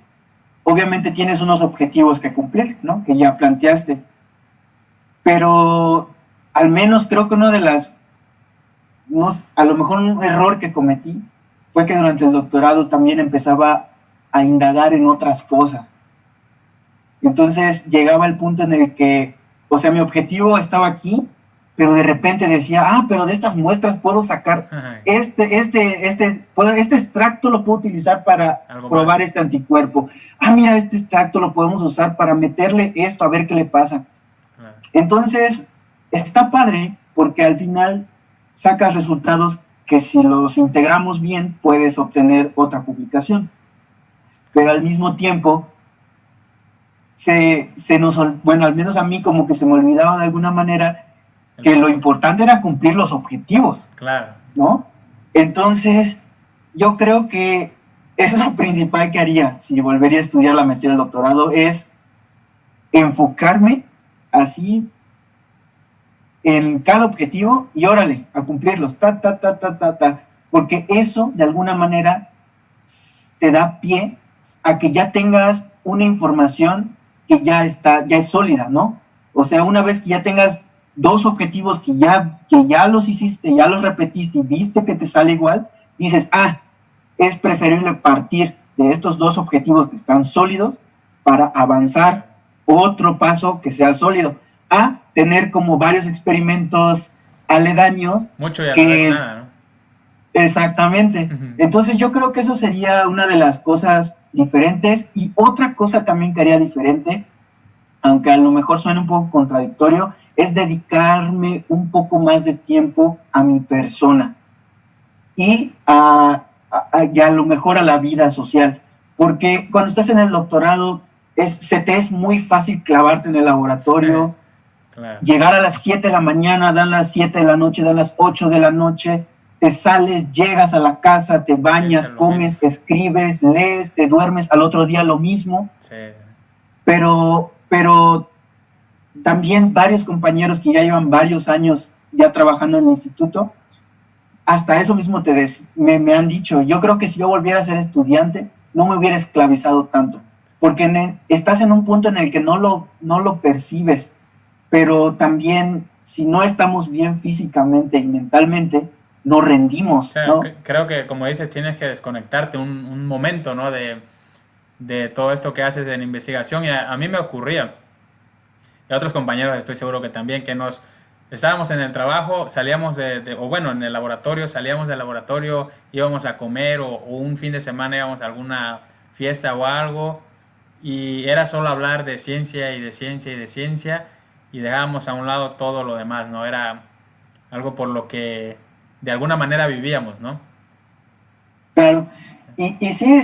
obviamente tienes unos objetivos que cumplir, ¿no? Que ya planteaste. Pero al menos creo que a lo mejor un error que cometí fue que durante el doctorado también empezaba a indagar en otras cosas. Entonces llegaba el punto en el que, o sea, mi objetivo estaba aquí, pero de repente decía, pero de estas muestras puedo sacar este extracto lo puedo utilizar para probar este anticuerpo. Mira, este extracto lo podemos usar para meterle esto a ver qué le pasa. Entonces, está padre porque al final sacas resultados que si los integramos bien puedes obtener otra publicación. Pero al mismo tiempo, al menos a mí como que se me olvidaba de alguna manera que lo importante era cumplir los objetivos. Claro. ¿No? Entonces, yo creo que eso es lo principal que haría si volvería a estudiar la maestría y el doctorado, es enfocarme así en cada objetivo y órale, a cumplirlos, porque eso de alguna manera te da pie a que ya tengas una información que ya es sólida, ¿no? O sea, una vez que ya tengas 2 objetivos que ya los hiciste, ya los repetiste y viste que te sale igual, dices, es preferible partir de estos 2 objetivos que están sólidos para avanzar otro paso que sea sólido, a tener como varios experimentos aledaños. Mucho ya que es nada, ¿no? Exactamente. Entonces yo creo que eso sería una de las cosas diferentes. Y otra cosa también que haría diferente, aunque a lo mejor suene un poco contradictorio, es dedicarme un poco más de tiempo a mi persona y a y a lo mejor a la vida social. Porque cuando estás en el doctorado, se te es muy fácil clavarte en el laboratorio, claro. Llegar a las 7 de la mañana, dan las 7 de la noche, dan las 8 de la noche, te sales, llegas a la casa, te bañas, comes, escribes, lees, te duermes, al otro día lo mismo. Sí. Pero también varios compañeros que ya llevan varios años ya trabajando en el instituto, hasta eso mismo me han dicho, yo creo que si yo volviera a ser estudiante, no me hubiera esclavizado tanto, porque estás en un punto en el que no lo percibes, pero también si no estamos bien físicamente y mentalmente, no rendimos. O sea, ¿no? Creo que, como dices, tienes que desconectarte un momento, ¿no? De todo esto que haces en investigación. Y a mí me ocurría, y a otros compañeros estoy seguro que también, que estábamos en el trabajo, salíamos o bueno, en el laboratorio, salíamos del laboratorio, íbamos a comer o un fin de semana íbamos a alguna fiesta o algo, y era solo hablar de ciencia y de ciencia y de ciencia, y dejábamos a un lado todo lo demás, ¿no? Era algo por lo que de alguna manera vivíamos, ¿no? Claro. Y sí,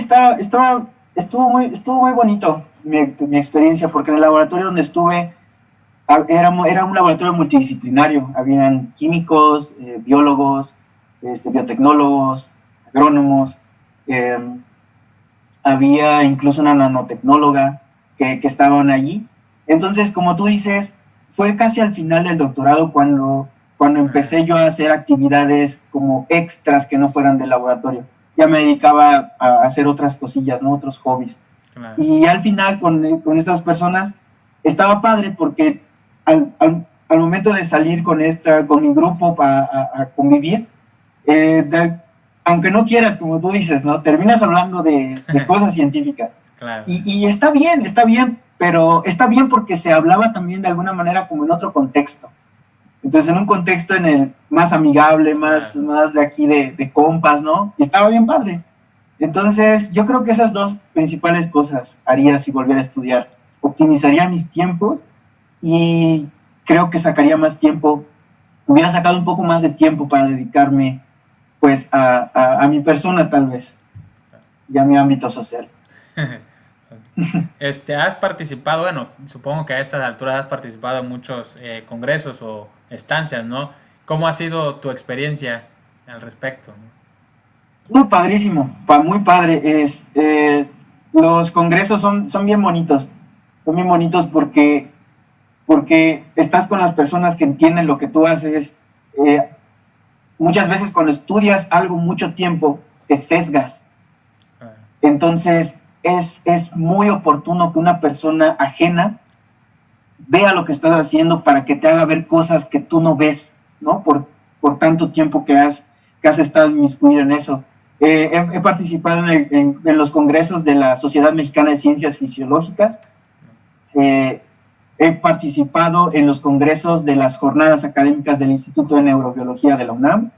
estuvo muy bonito mi experiencia, porque en el laboratorio donde estuve era un laboratorio multidisciplinario. Habían químicos, biólogos, biotecnólogos, agrónomos, eh, había incluso una nanotecnóloga que estaban allí. Entonces, como tú dices, fue casi al final del doctorado cuando empecé yo a hacer actividades como extras que no fueran del laboratorio. Ya me dedicaba a hacer otras cosillas, ¿no? Otros hobbies. Claro. Y al final con estas personas estaba padre porque al momento de salir con mi grupo a convivir, aunque no quieras, como tú dices, ¿no? Terminas hablando de cosas científicas. Claro. Y está bien, pero está bien porque se hablaba también de alguna manera como en otro contexto. Entonces, en un contexto en el más amigable, más de aquí de compas, ¿no? Y estaba bien padre. Entonces, yo creo que esas dos principales cosas haría si volviera a estudiar. Optimizaría mis tiempos y creo que sacaría más tiempo, hubiera sacado un poco más de tiempo para dedicarme pues a mi persona tal vez y a mi ámbito social. Has participado, bueno, supongo que a estas alturas has participado en muchos congresos o estancias, ¿no? ¿Cómo ha sido tu experiencia al respecto? Muy padrísimo, muy padre. Los congresos son bien bonitos, porque estás con las personas que entienden lo que tú haces. Muchas veces cuando estudias algo mucho tiempo, te sesgas. Entonces, es muy oportuno que una persona ajena vea lo que estás haciendo para que te haga ver cosas que tú no ves, ¿no? Por tanto tiempo que has estado inmiscuido en eso. He participado en los congresos de la Sociedad Mexicana de Ciencias Fisiológicas. He participado en los congresos de las jornadas académicas del Instituto de Neurobiología de la UNAM,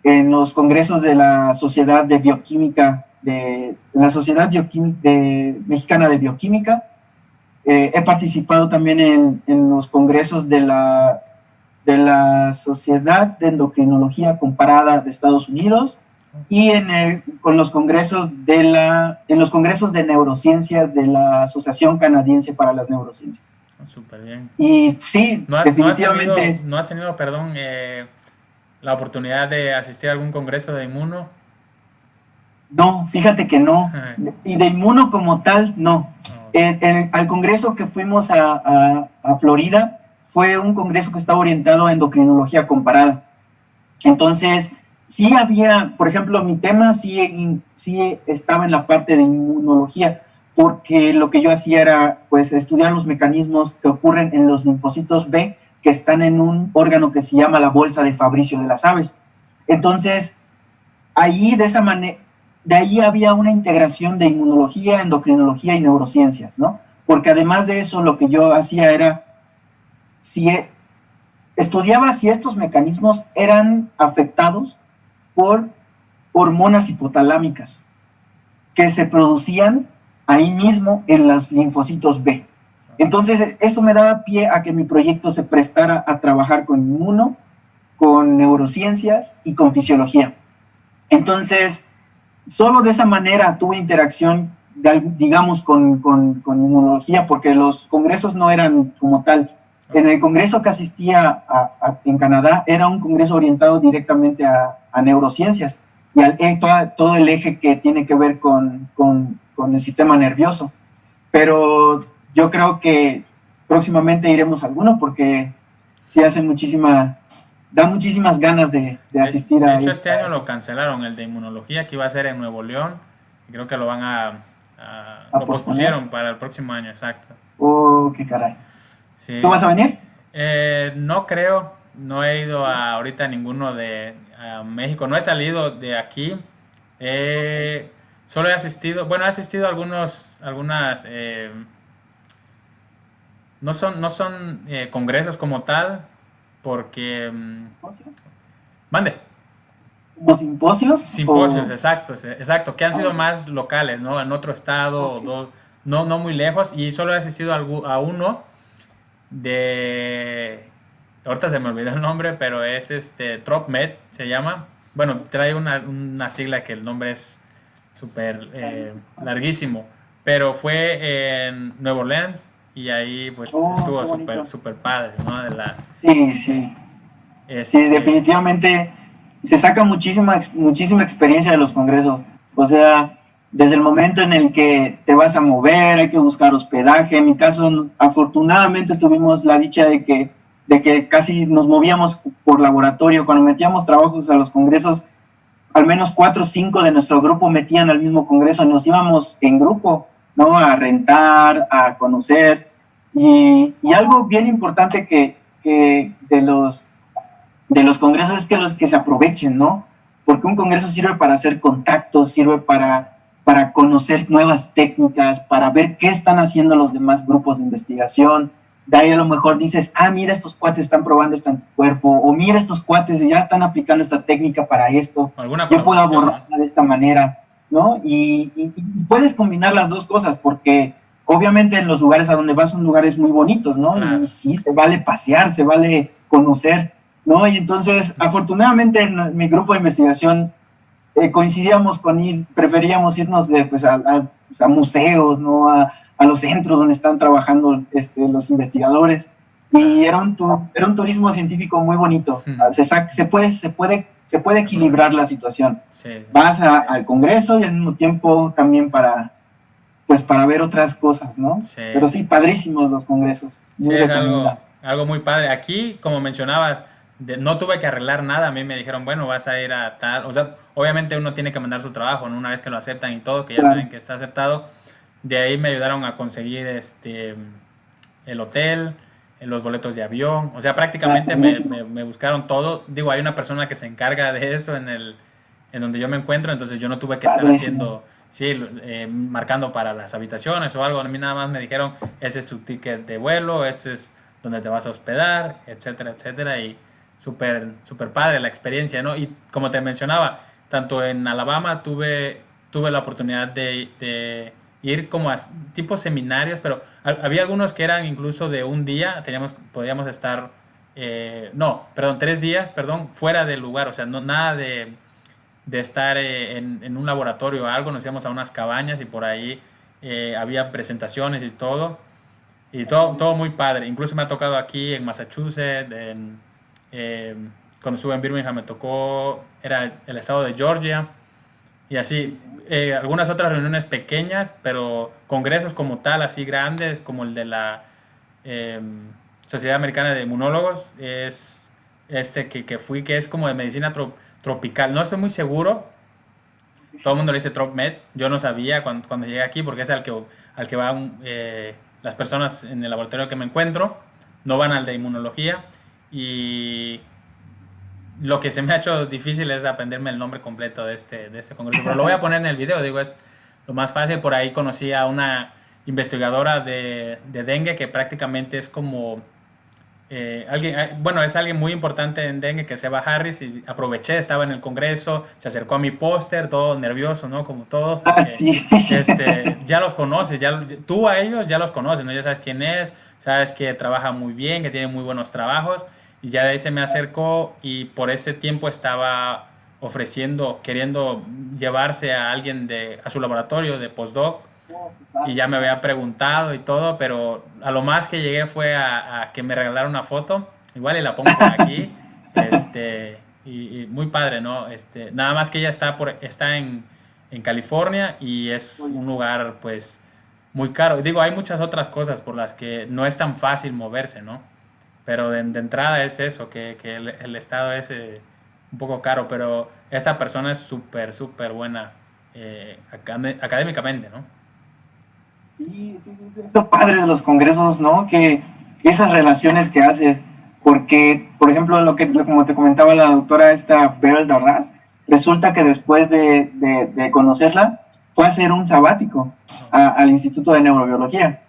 en los congresos de la Sociedad de Bioquímica, de la Sociedad Mexicana de Bioquímica. He participado también en los congresos de la Sociedad de Endocrinología Comparada de Estados Unidos y con los congresos en los congresos de neurociencias de la Asociación Canadiense para las Neurociencias. Súper bien. Y sí, definitivamente. ¿No has tenido, la oportunidad de asistir a algún congreso de inmuno? No, fíjate que no. Y de inmuno como tal, no. Al congreso que fuimos a Florida fue un congreso que estaba orientado a endocrinología comparada. Entonces, sí había, por ejemplo, mi tema sí estaba en la parte de inmunología, porque lo que yo hacía era pues estudiar los mecanismos que ocurren en los linfocitos B que están en un órgano que se llama la bolsa de Fabricio de las aves. Entonces, ahí de ahí había una integración de inmunología, endocrinología y neurociencias, ¿no? Porque además de eso, lo que yo hacía era, estudiaba si estos mecanismos eran afectados por hormonas hipotalámicas que se producían ahí mismo en los linfocitos B. Entonces, eso me daba pie a que mi proyecto se prestara a trabajar con inmuno, con neurociencias y con fisiología. Entonces, solo de esa manera tuve interacción, digamos, con inmunología, porque los congresos no eran como tal. En el congreso que asistía en Canadá era un congreso orientado directamente a neurociencias y todo el eje que tiene que ver con el sistema nervioso. Pero yo creo que próximamente iremos a alguno porque sí da muchísimas ganas de asistir de a hecho, ir este a año lo esos, cancelaron, el de inmunología, que iba a ser en Nuevo León. Y creo que lo van a lo posponer. pospusieron para el próximo año, exacto. Oh, qué caray. ¿Tú Sí. vas a venir? No creo, no he ido ahorita a ninguno de a México, no he salido de aquí. Eh, Solo he asistido, bueno, he asistido a algunas, no son congresos como tal, porque, mande, ¿Como simposios? simposios, O, exacto, exacto, que han sido ah, más locales, ¿no? En otro estado, ok. no muy lejos, y solo he asistido a uno de, ahorita se me olvidó el nombre, pero es TropMed, se llama. Bueno, trae una sigla que el nombre es súper larguísimo, pero fue en Nueva Orleans y ahí pues Oh, estuvo qué súper bonito. súper padre, ¿no? Sí, sí. Sí, Este, definitivamente se saca muchísima experiencia de los congresos. O sea, desde el momento en el que te vas a mover, hay que buscar hospedaje. En mi caso, afortunadamente tuvimos la dicha de que casi nos movíamos por laboratorio. Cuando metíamos trabajos a los congresos, al menos 4 o 5 de nuestro grupo metían al mismo congreso. Nos íbamos en grupo, ¿no? A rentar, a conocer. Y algo bien importante que de los congresos es que los que se aprovechen, ¿no? Porque un congreso sirve para hacer contactos, sirve para conocer nuevas técnicas, para ver qué están haciendo los demás grupos de investigación. De ahí a lo mejor dices, ah, mira, estos cuates están probando esto en tu cuerpo, o mira, estos cuates ya están aplicando esta técnica para esto, alguna yo puedo colaboración, ¿no? abordarla de esta manera, ¿no? Y puedes combinar las dos cosas, porque obviamente en los lugares a donde vas son lugares muy bonitos, ¿no? Y Claro. sí, se vale pasear, se vale conocer, ¿no? Y entonces, afortunadamente, en mi grupo de investigación coincidíamos preferíamos irnos pues, a museos, ¿no? A los centros donde están trabajando los investigadores. Y Claro. era un turismo científico muy bonito. Se puede equilibrar la situación. Sí, Vas al Congreso y al mismo tiempo también pues, para ver otras cosas, ¿no? sí. Pero sí, padrísimos los congresos. Sí, Muy es algo, recomendable. algo muy padre. Aquí, como mencionabas, no tuve que arreglar nada. A mí me dijeron, bueno, vas a ir a tal. O sea, obviamente uno tiene que mandar su trabajo, ¿no? Una vez que lo aceptan y todo, que ya saben Claro. que está aceptado. De ahí me ayudaron a conseguir el hotel, los boletos de avión. O sea, Ah, prácticamente padrísimo. me buscaron todo. Digo, hay una persona que se encarga de eso en donde yo me encuentro, entonces yo no tuve que estar Padrísimo. haciendo, sí, marcando para las habitaciones o algo. A mí nada más me dijeron, ese es tu ticket de vuelo, ese es donde te vas a hospedar, etcétera, etcétera. Y súper, súper padre la experiencia, ¿no? Y como te mencionaba, tanto en Alabama tuve la oportunidad de ir como a tipo seminarios, pero había algunos que eran incluso de un día, podíamos estar, no, perdón, 3 días, perdón, fuera del lugar, o sea, no, nada de estar en un laboratorio o algo, nos íbamos a unas cabañas y por ahí había presentaciones y todo. Y todo muy padre. Incluso me ha tocado aquí en Massachusetts, eh, cuando estuve en Birmingham me tocó, era el estado de Georgia. Y así, algunas otras reuniones pequeñas, pero congresos como tal, así grandes, como el de la eh, Sociedad Americana de Inmunólogos, es que fui, que es como de medicina tropical. No estoy muy seguro, todo el mundo le dice TropMed. Yo no sabía cuando llegué aquí porque es al que van las personas en el laboratorio que me encuentro, no van al de inmunología. Y lo que se me ha hecho difícil es aprenderme el nombre completo de este congreso, pero lo voy a poner en el video, digo, es lo más fácil. Por ahí conocí a una investigadora de dengue que prácticamente es como bueno, es alguien muy importante en dengue, que es Eva Harris, y aproveché, estaba en el congreso, se acercó a mi póster, todo nervioso, ¿no? Como todos, Ah, porque sí. ya los conoces, tú a ellos ya los conoces, ¿no? Ya sabes quién es, sabes que trabaja muy bien, que tiene muy buenos trabajos, y ya de ahí se me acercó y por ese tiempo estaba queriendo llevarse a alguien a su laboratorio de postdoc, y ya me había preguntado y todo, pero a lo más que llegué fue a que me regalaron una foto, igual y la pongo por aquí, y muy padre, ¿no? Nada más que ella está en California, y es un lugar pues muy caro. Digo, hay muchas otras cosas por las que no es tan fácil moverse, ¿no? Pero de entrada es eso, que el estado es un poco caro, pero esta persona es súper, súper buena académicamente, ¿no? Sí, sí, sí, sí. Es lo padre de los congresos, ¿no? Que esas relaciones que haces, porque, por ejemplo, como te comentaba la doctora esta Beryl Darras, resulta que después de conocerla, fue a hacer un sabático al Instituto de Neurobiología.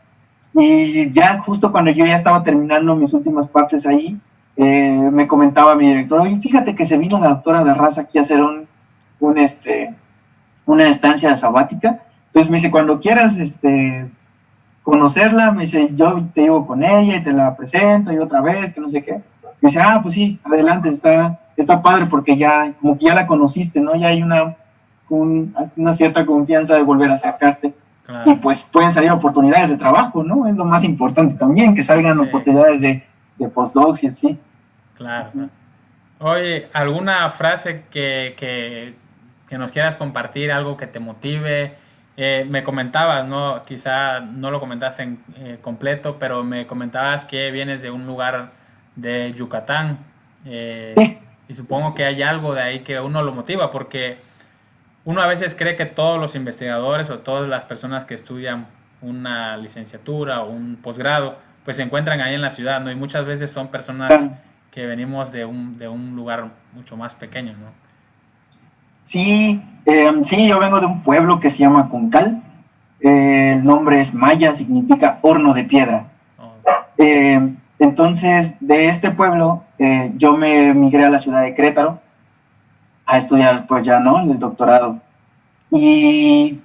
Y ya justo cuando yo ya estaba terminando mis últimas partes ahí, me comentaba mi director, oye, fíjate que se vino la doctora Darras aquí a hacer un, una estancia sabática. Entonces me dice, cuando quieras conocerla, me dice, yo te llevo con ella y te la presento y otra vez, que no sé qué. Me dice, pues sí, adelante, está padre porque ya, como que ya la conociste, ¿no? Ya hay una cierta confianza de volver a acercarte. Claro. Y pues pueden salir oportunidades de trabajo, ¿no? Es lo más importante también, que salgan oportunidades de postdocs y así. Claro. Oye, ¿alguna frase que nos quieras compartir, algo que te motive? Me comentabas, ¿no? Quizá no lo comentaste en completo, pero me comentabas que vienes de un lugar de Yucatán, Sí. y supongo que hay algo de ahí que uno lo motiva, porque uno a veces cree que todos los investigadores o todas las personas que estudian una licenciatura o un posgrado, pues se encuentran ahí en la ciudad, ¿no? Y muchas veces son personas que venimos de un lugar mucho más pequeño, ¿no? Sí, sí, yo vengo de un pueblo que se llama Concal. El nombre es maya, significa horno de piedra. Entonces, de este pueblo, yo me migré a la ciudad de Querétaro a estudiar, pues ya, ¿no? El doctorado. Y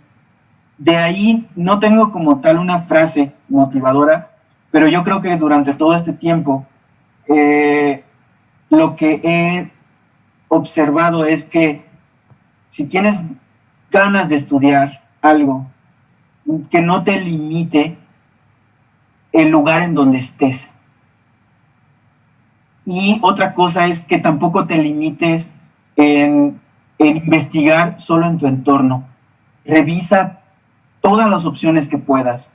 de ahí no tengo como tal una frase motivadora, pero yo creo que durante todo este tiempo, lo que he observado es que si tienes ganas de estudiar algo, que no te limite el lugar en donde estés. Y otra cosa es que tampoco te limites en investigar solo en tu entorno. Revisa todas las opciones que puedas.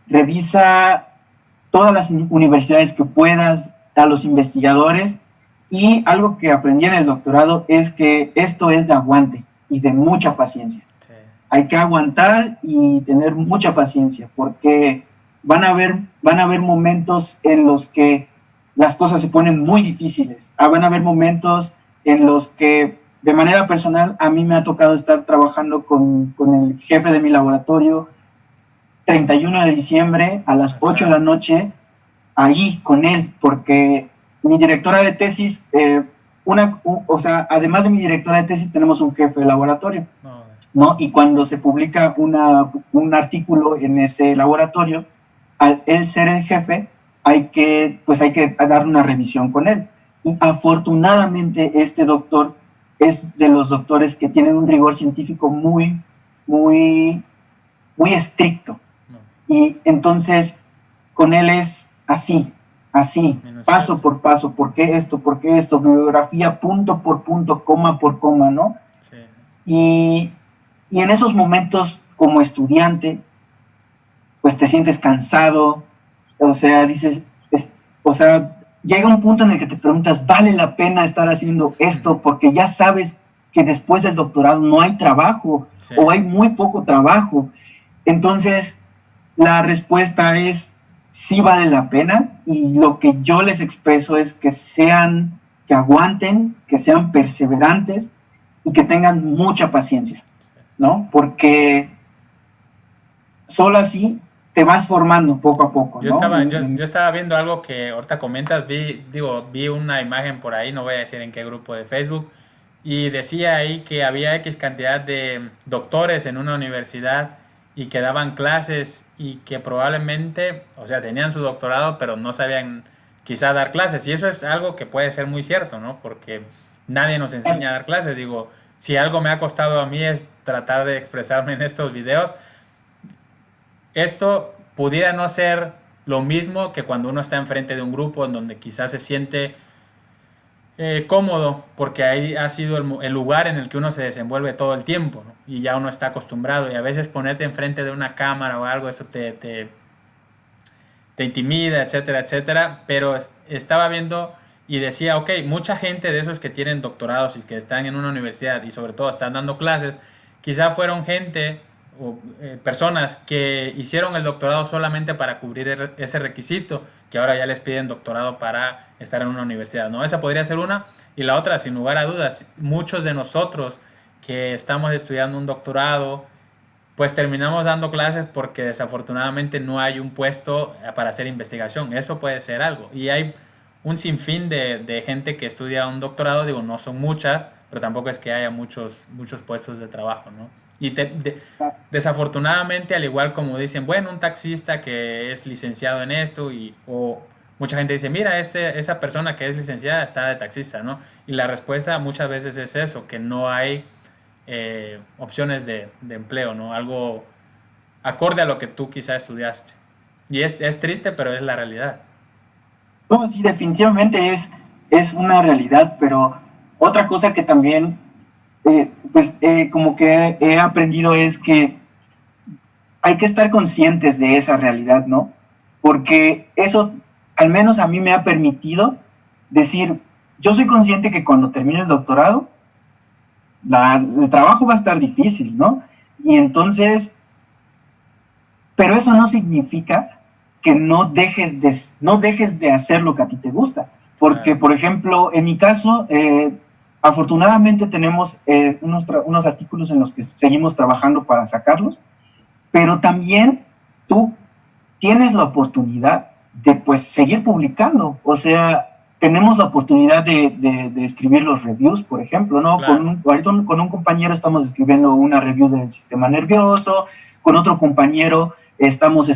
Revisa todas las universidades que puedas, a los investigadores. Y algo que aprendí en el doctorado es que esto es de aguante y de mucha paciencia. Sí. Hay que aguantar y tener mucha paciencia, porque van a haber momentos en los que las cosas se ponen muy difíciles. Van a haber momentos en los que, de manera personal, a mí me ha tocado estar trabajando con el jefe de mi laboratorio 31 de diciembre a las 8 de la noche, ahí con él, porque mi directora de tesis, además de mi directora de tesis, tenemos un jefe de laboratorio, ¿no? Y cuando se publica un artículo en ese laboratorio, al él ser el jefe, hay que dar una revisión con él. Y afortunadamente este doctor es de los doctores que tienen un rigor científico muy, muy, muy estricto. Y entonces con él es así, paso por paso, ¿por qué esto? Bibliografía punto por punto, coma por coma, ¿no? Sí. Y en esos momentos, como estudiante, pues te sientes cansado, o sea, llega un punto en el que te preguntas, ¿vale la pena estar haciendo esto? Porque ya sabes que después del doctorado no hay trabajo, sí, o hay muy poco trabajo. Entonces, la respuesta es, sí vale la pena, y lo que yo les expreso es que aguanten, que sean perseverantes y que tengan mucha paciencia, ¿no? Porque solo así te vas formando poco a poco, ¿no? Yo estaba viendo algo que ahorita comentas, vi una imagen por ahí, no voy a decir en qué grupo de Facebook, y decía ahí que había X cantidad de doctores en una universidad y que daban clases y que probablemente, o sea, tenían su doctorado, pero no sabían quizá dar clases. Y eso es algo que puede ser muy cierto, ¿no? Porque nadie nos enseña a dar clases. Digo, si algo me ha costado a mí es tratar de expresarme en estos videos, esto pudiera no ser lo mismo que cuando uno está enfrente de un grupo en donde quizás se siente cómodo, porque ahí ha sido el lugar en el que uno se desenvuelve todo el tiempo, ¿no? Y ya uno está acostumbrado, y a veces ponerte enfrente de una cámara o algo, eso te intimida, etcétera, etcétera. Pero estaba viendo y decía, ok, mucha gente de esos que tienen doctorados y que están en una universidad y sobre todo están dando clases, quizá fueron gente o personas que hicieron el doctorado solamente para cubrir ese requisito, que ahora ya les piden doctorado para estar en una universidad, ¿no? Esa podría ser una. Y la otra, sin lugar a dudas, muchos de nosotros que estamos estudiando un doctorado, pues terminamos dando clases porque desafortunadamente no hay un puesto para hacer investigación. Eso puede ser algo. Y hay un sinfín de gente que estudia un doctorado, digo, no son muchas, pero tampoco es que haya muchos puestos de trabajo, ¿no? Y desafortunadamente, al igual como dicen, bueno, un taxista que es licenciado en esto, o mucha gente dice, mira, esa persona que es licenciada está de taxista, ¿no? Y la respuesta muchas veces es eso, que no hay opciones de empleo, ¿no? Algo acorde a lo que tú quizá estudiaste. Y es triste, pero es la realidad. No, sí, definitivamente es una realidad, pero otra cosa que también, como que he aprendido es que hay que estar conscientes de esa realidad, ¿no? Porque eso, al menos a mí me ha permitido decir, yo soy consciente que cuando termine el doctorado, el trabajo va a estar difícil, ¿no? Y entonces, pero eso no significa que no dejes de hacer lo que a ti te gusta. Porque, por ejemplo, en mi caso, afortunadamente tenemos unos artículos en los que seguimos trabajando para sacarlos, pero también tú tienes la oportunidad de pues seguir publicando. O sea, tenemos la oportunidad de escribir los reviews, por ejemplo, ¿no? Claro. Con un compañero estamos escribiendo una review del sistema nervioso, con otro compañero estamos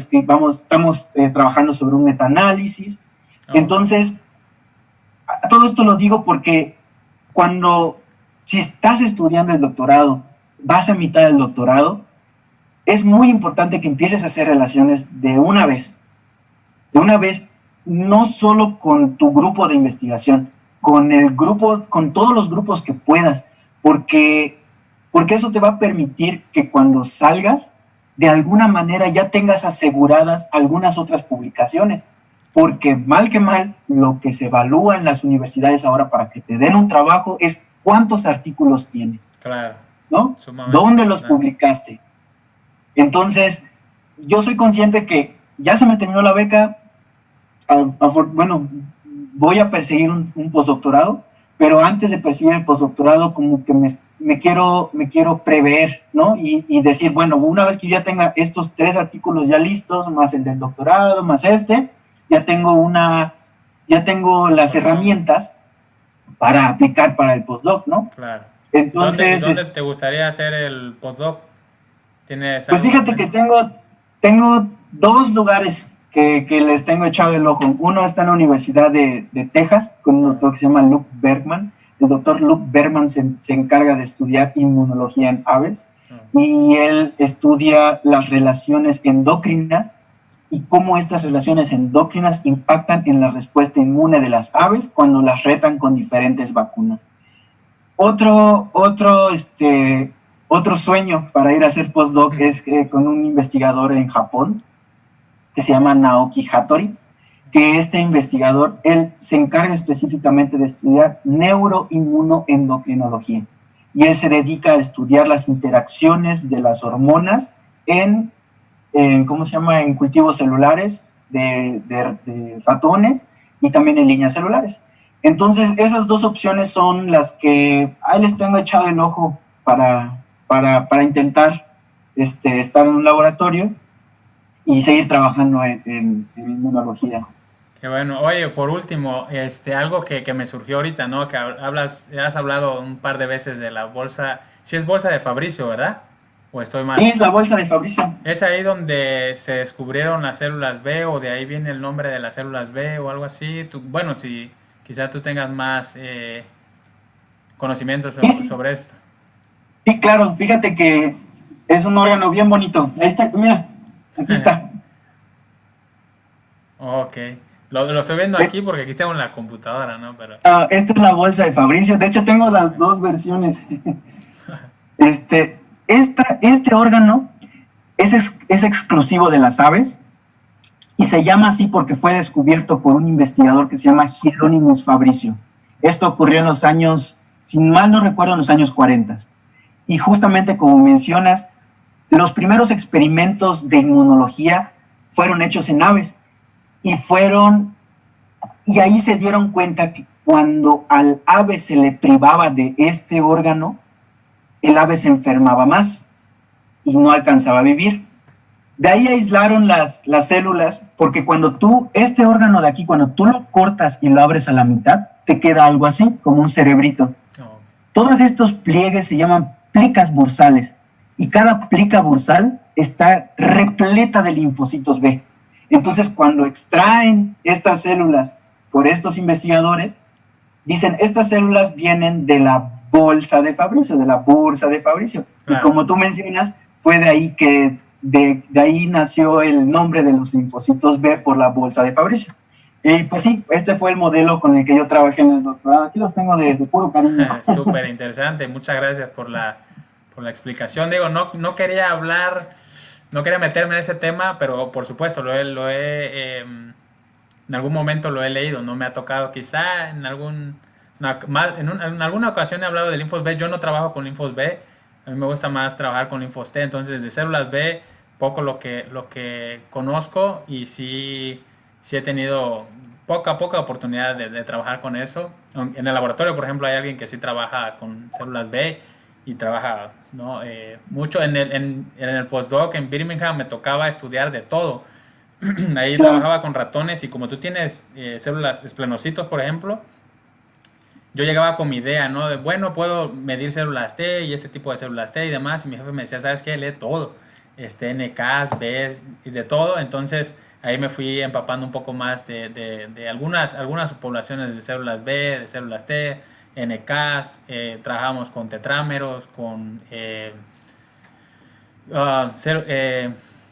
trabajando sobre un metaanálisis. Entonces, todo esto lo digo porque si estás estudiando el doctorado, vas a mitad del doctorado, es muy importante que empieces a hacer relaciones de una vez, no solo con tu grupo de investigación, con todos los grupos que puedas, porque eso te va a permitir que cuando salgas, de alguna manera ya tengas aseguradas algunas otras publicaciones, porque mal que mal, lo que se evalúa en las universidades ahora para que te den un trabajo es cuántos artículos tienes, claro, ¿no? ¿Dónde los publicaste? Entonces, yo soy consciente que ya se me terminó la beca, bueno, voy a perseguir un postdoctorado, pero antes de perseguir el postdoctorado, como que me quiero prever, ¿no? Y decir, bueno, una vez que ya tenga estos 3 artículos ya listos, más el del doctorado, más ya tengo las herramientas para aplicar para el postdoc, ¿no? Claro. Entonces, ¿Dónde te gustaría hacer el postdoc? Pues fíjate que tengo 2 lugares que les tengo echado el ojo. Uno está en la Universidad de Texas, con un doctor que se llama Luke Bergman. El doctor Luke Bergman se encarga de estudiar inmunología en aves y él estudia las relaciones endocrinas y cómo estas relaciones endocrinas impactan en la respuesta inmune de las aves cuando las retan con diferentes vacunas. Otro sueño para ir a hacer postdoc es con un investigador en Japón que se llama Naoki Hattori, que este investigador, él se encarga específicamente de estudiar neuroinmunoendocrinología y él se dedica a estudiar las interacciones de las hormonas en cultivos celulares de ratones y también en líneas celulares. Entonces, esas 2 opciones son las que ahí les tengo echado el ojo para intentar estar en un laboratorio y seguir trabajando en inmunología. Qué bueno. Oye, por último, algo que me surgió ahorita, ¿no? Que has hablado un par de veces de la bolsa. Sí es bolsa de Fabricio, ¿verdad? ¿O estoy mal? Sí, es la bolsa de Fabricio. ¿Es ahí donde se descubrieron las células B o de ahí viene el nombre de las células B o algo así? Bueno, si quizá tú tengas más conocimiento Sí, sobre esto. sí, claro, fíjate que es un órgano bien bonito. Ahí está, mira, aquí está. Ok. Lo estoy viendo Ve, aquí porque aquí tengo en la computadora, ¿no? Pero... esta es la bolsa de Fabricio. De hecho, tengo las dos versiones. Este órgano es exclusivo de las aves y se llama así porque fue descubierto por un investigador que se llama Hieronymus Fabricio. Esto ocurrió en los años, si mal no recuerdo, en los años 40. Y justamente como mencionas, los primeros experimentos de inmunología fueron hechos en aves y y ahí se dieron cuenta que cuando al ave se le privaba de este órgano, el ave se enfermaba más y no alcanzaba a vivir. De ahí aislaron las células, porque este órgano de aquí, cuando tú lo cortas y lo abres a la mitad, te queda algo así, como un cerebrito. Oh. Todos estos pliegues se llaman plicas bursales, y cada plica bursal está repleta de linfocitos B. Entonces, cuando extraen estas células por estos investigadores, dicen, estas células vienen de la bolsa de Fabricio, de la bursa de Fabricio. Claro. Y como tú mencionas, fue de ahí que de ahí nació el nombre de los linfocitos B por la bolsa de Fabricio. Y pues sí, este fue el modelo con el que yo trabajé en el doctorado. Aquí los tengo de puro cariño. Súper interesante, muchas gracias por la explicación. Digo, no quería hablar, no quería meterme en ese tema, pero por supuesto en algún momento lo he leído, no me ha tocado, quizá en alguna ocasión he hablado de linfos B. Yo no trabajo con linfos B, a mí me gusta más trabajar con linfos T, entonces de células B poco lo que conozco, y sí he tenido poca oportunidad de trabajar con eso. En el laboratorio, por ejemplo, hay alguien que sí trabaja con células B y trabaja, ¿no? Mucho en el postdoc en Birmingham me tocaba estudiar de todo. Ahí trabajaba con ratones, y como tú tienes células esplenocitos, por ejemplo, yo llegaba con mi idea, ¿no? De, bueno, puedo medir células T y este tipo de células T y demás, y mi jefe me decía, ¿sabes qué? Lee todo, NKs, B y de todo. Entonces ahí me fui empapando un poco más de algunas subpoblaciones de células B, de células T, NKs, trabajamos con tetrámeros, con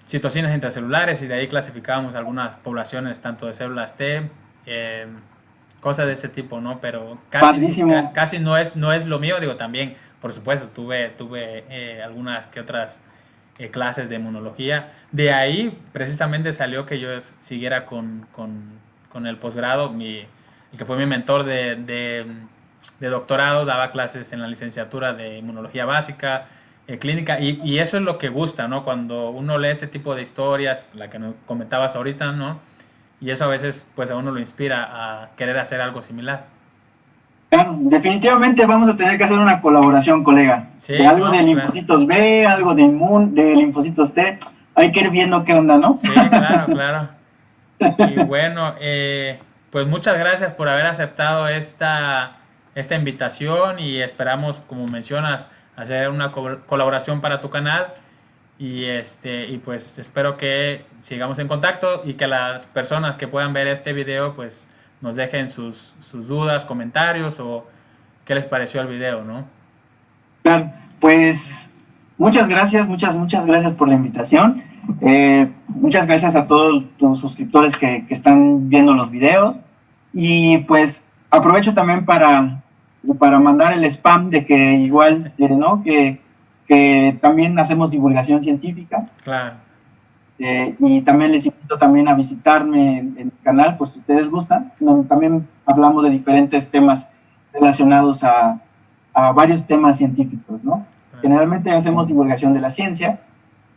citocinas intracelulares, y de ahí clasificábamos algunas poblaciones tanto de células T, cosas de este tipo, ¿no? Pero casi no es lo mío. Digo, también, por supuesto, tuve algunas que otras clases de inmunología. De ahí precisamente salió que yo siguiera con el posgrado. El que fue mi mentor de doctorado daba clases en la licenciatura de inmunología básica, clínica, y eso es lo que gusta, ¿no? Cuando uno lee este tipo de historias, la que nos comentabas ahorita, ¿no? Y eso a veces pues a uno lo inspira a querer hacer algo similar. Claro, definitivamente vamos a tener que hacer una colaboración, colega. Sí, de algo de linfocitos B, algo de linfocitos T. Hay que ir viendo qué onda, ¿no? Sí, claro. Y bueno, pues muchas gracias por haber aceptado esta invitación, y esperamos, como mencionas, hacer una colaboración para tu canal. Y pues espero que sigamos en contacto, y que las personas que puedan ver este video pues nos dejen sus dudas, comentarios, o qué les pareció el video, ¿no? Claro, pues muchas gracias por la invitación. Muchas gracias a todos tus suscriptores que están viendo los videos, y pues aprovecho también para mandar el spam de que igual, ¿no? Que también hacemos divulgación científica. Claro. Y también les invito también a visitarme en el canal, pues si ustedes gustan. También hablamos de diferentes temas relacionados a varios temas científicos, ¿no? Generalmente hacemos divulgación de la ciencia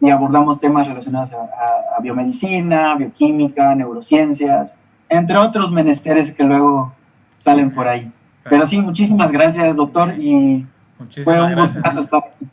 y abordamos temas relacionados a biomedicina, bioquímica, neurociencias, entre otros menesteres que luego salen por ahí. Pero sí, muchísimas gracias, doctor, y fue un gustazo estar aquí.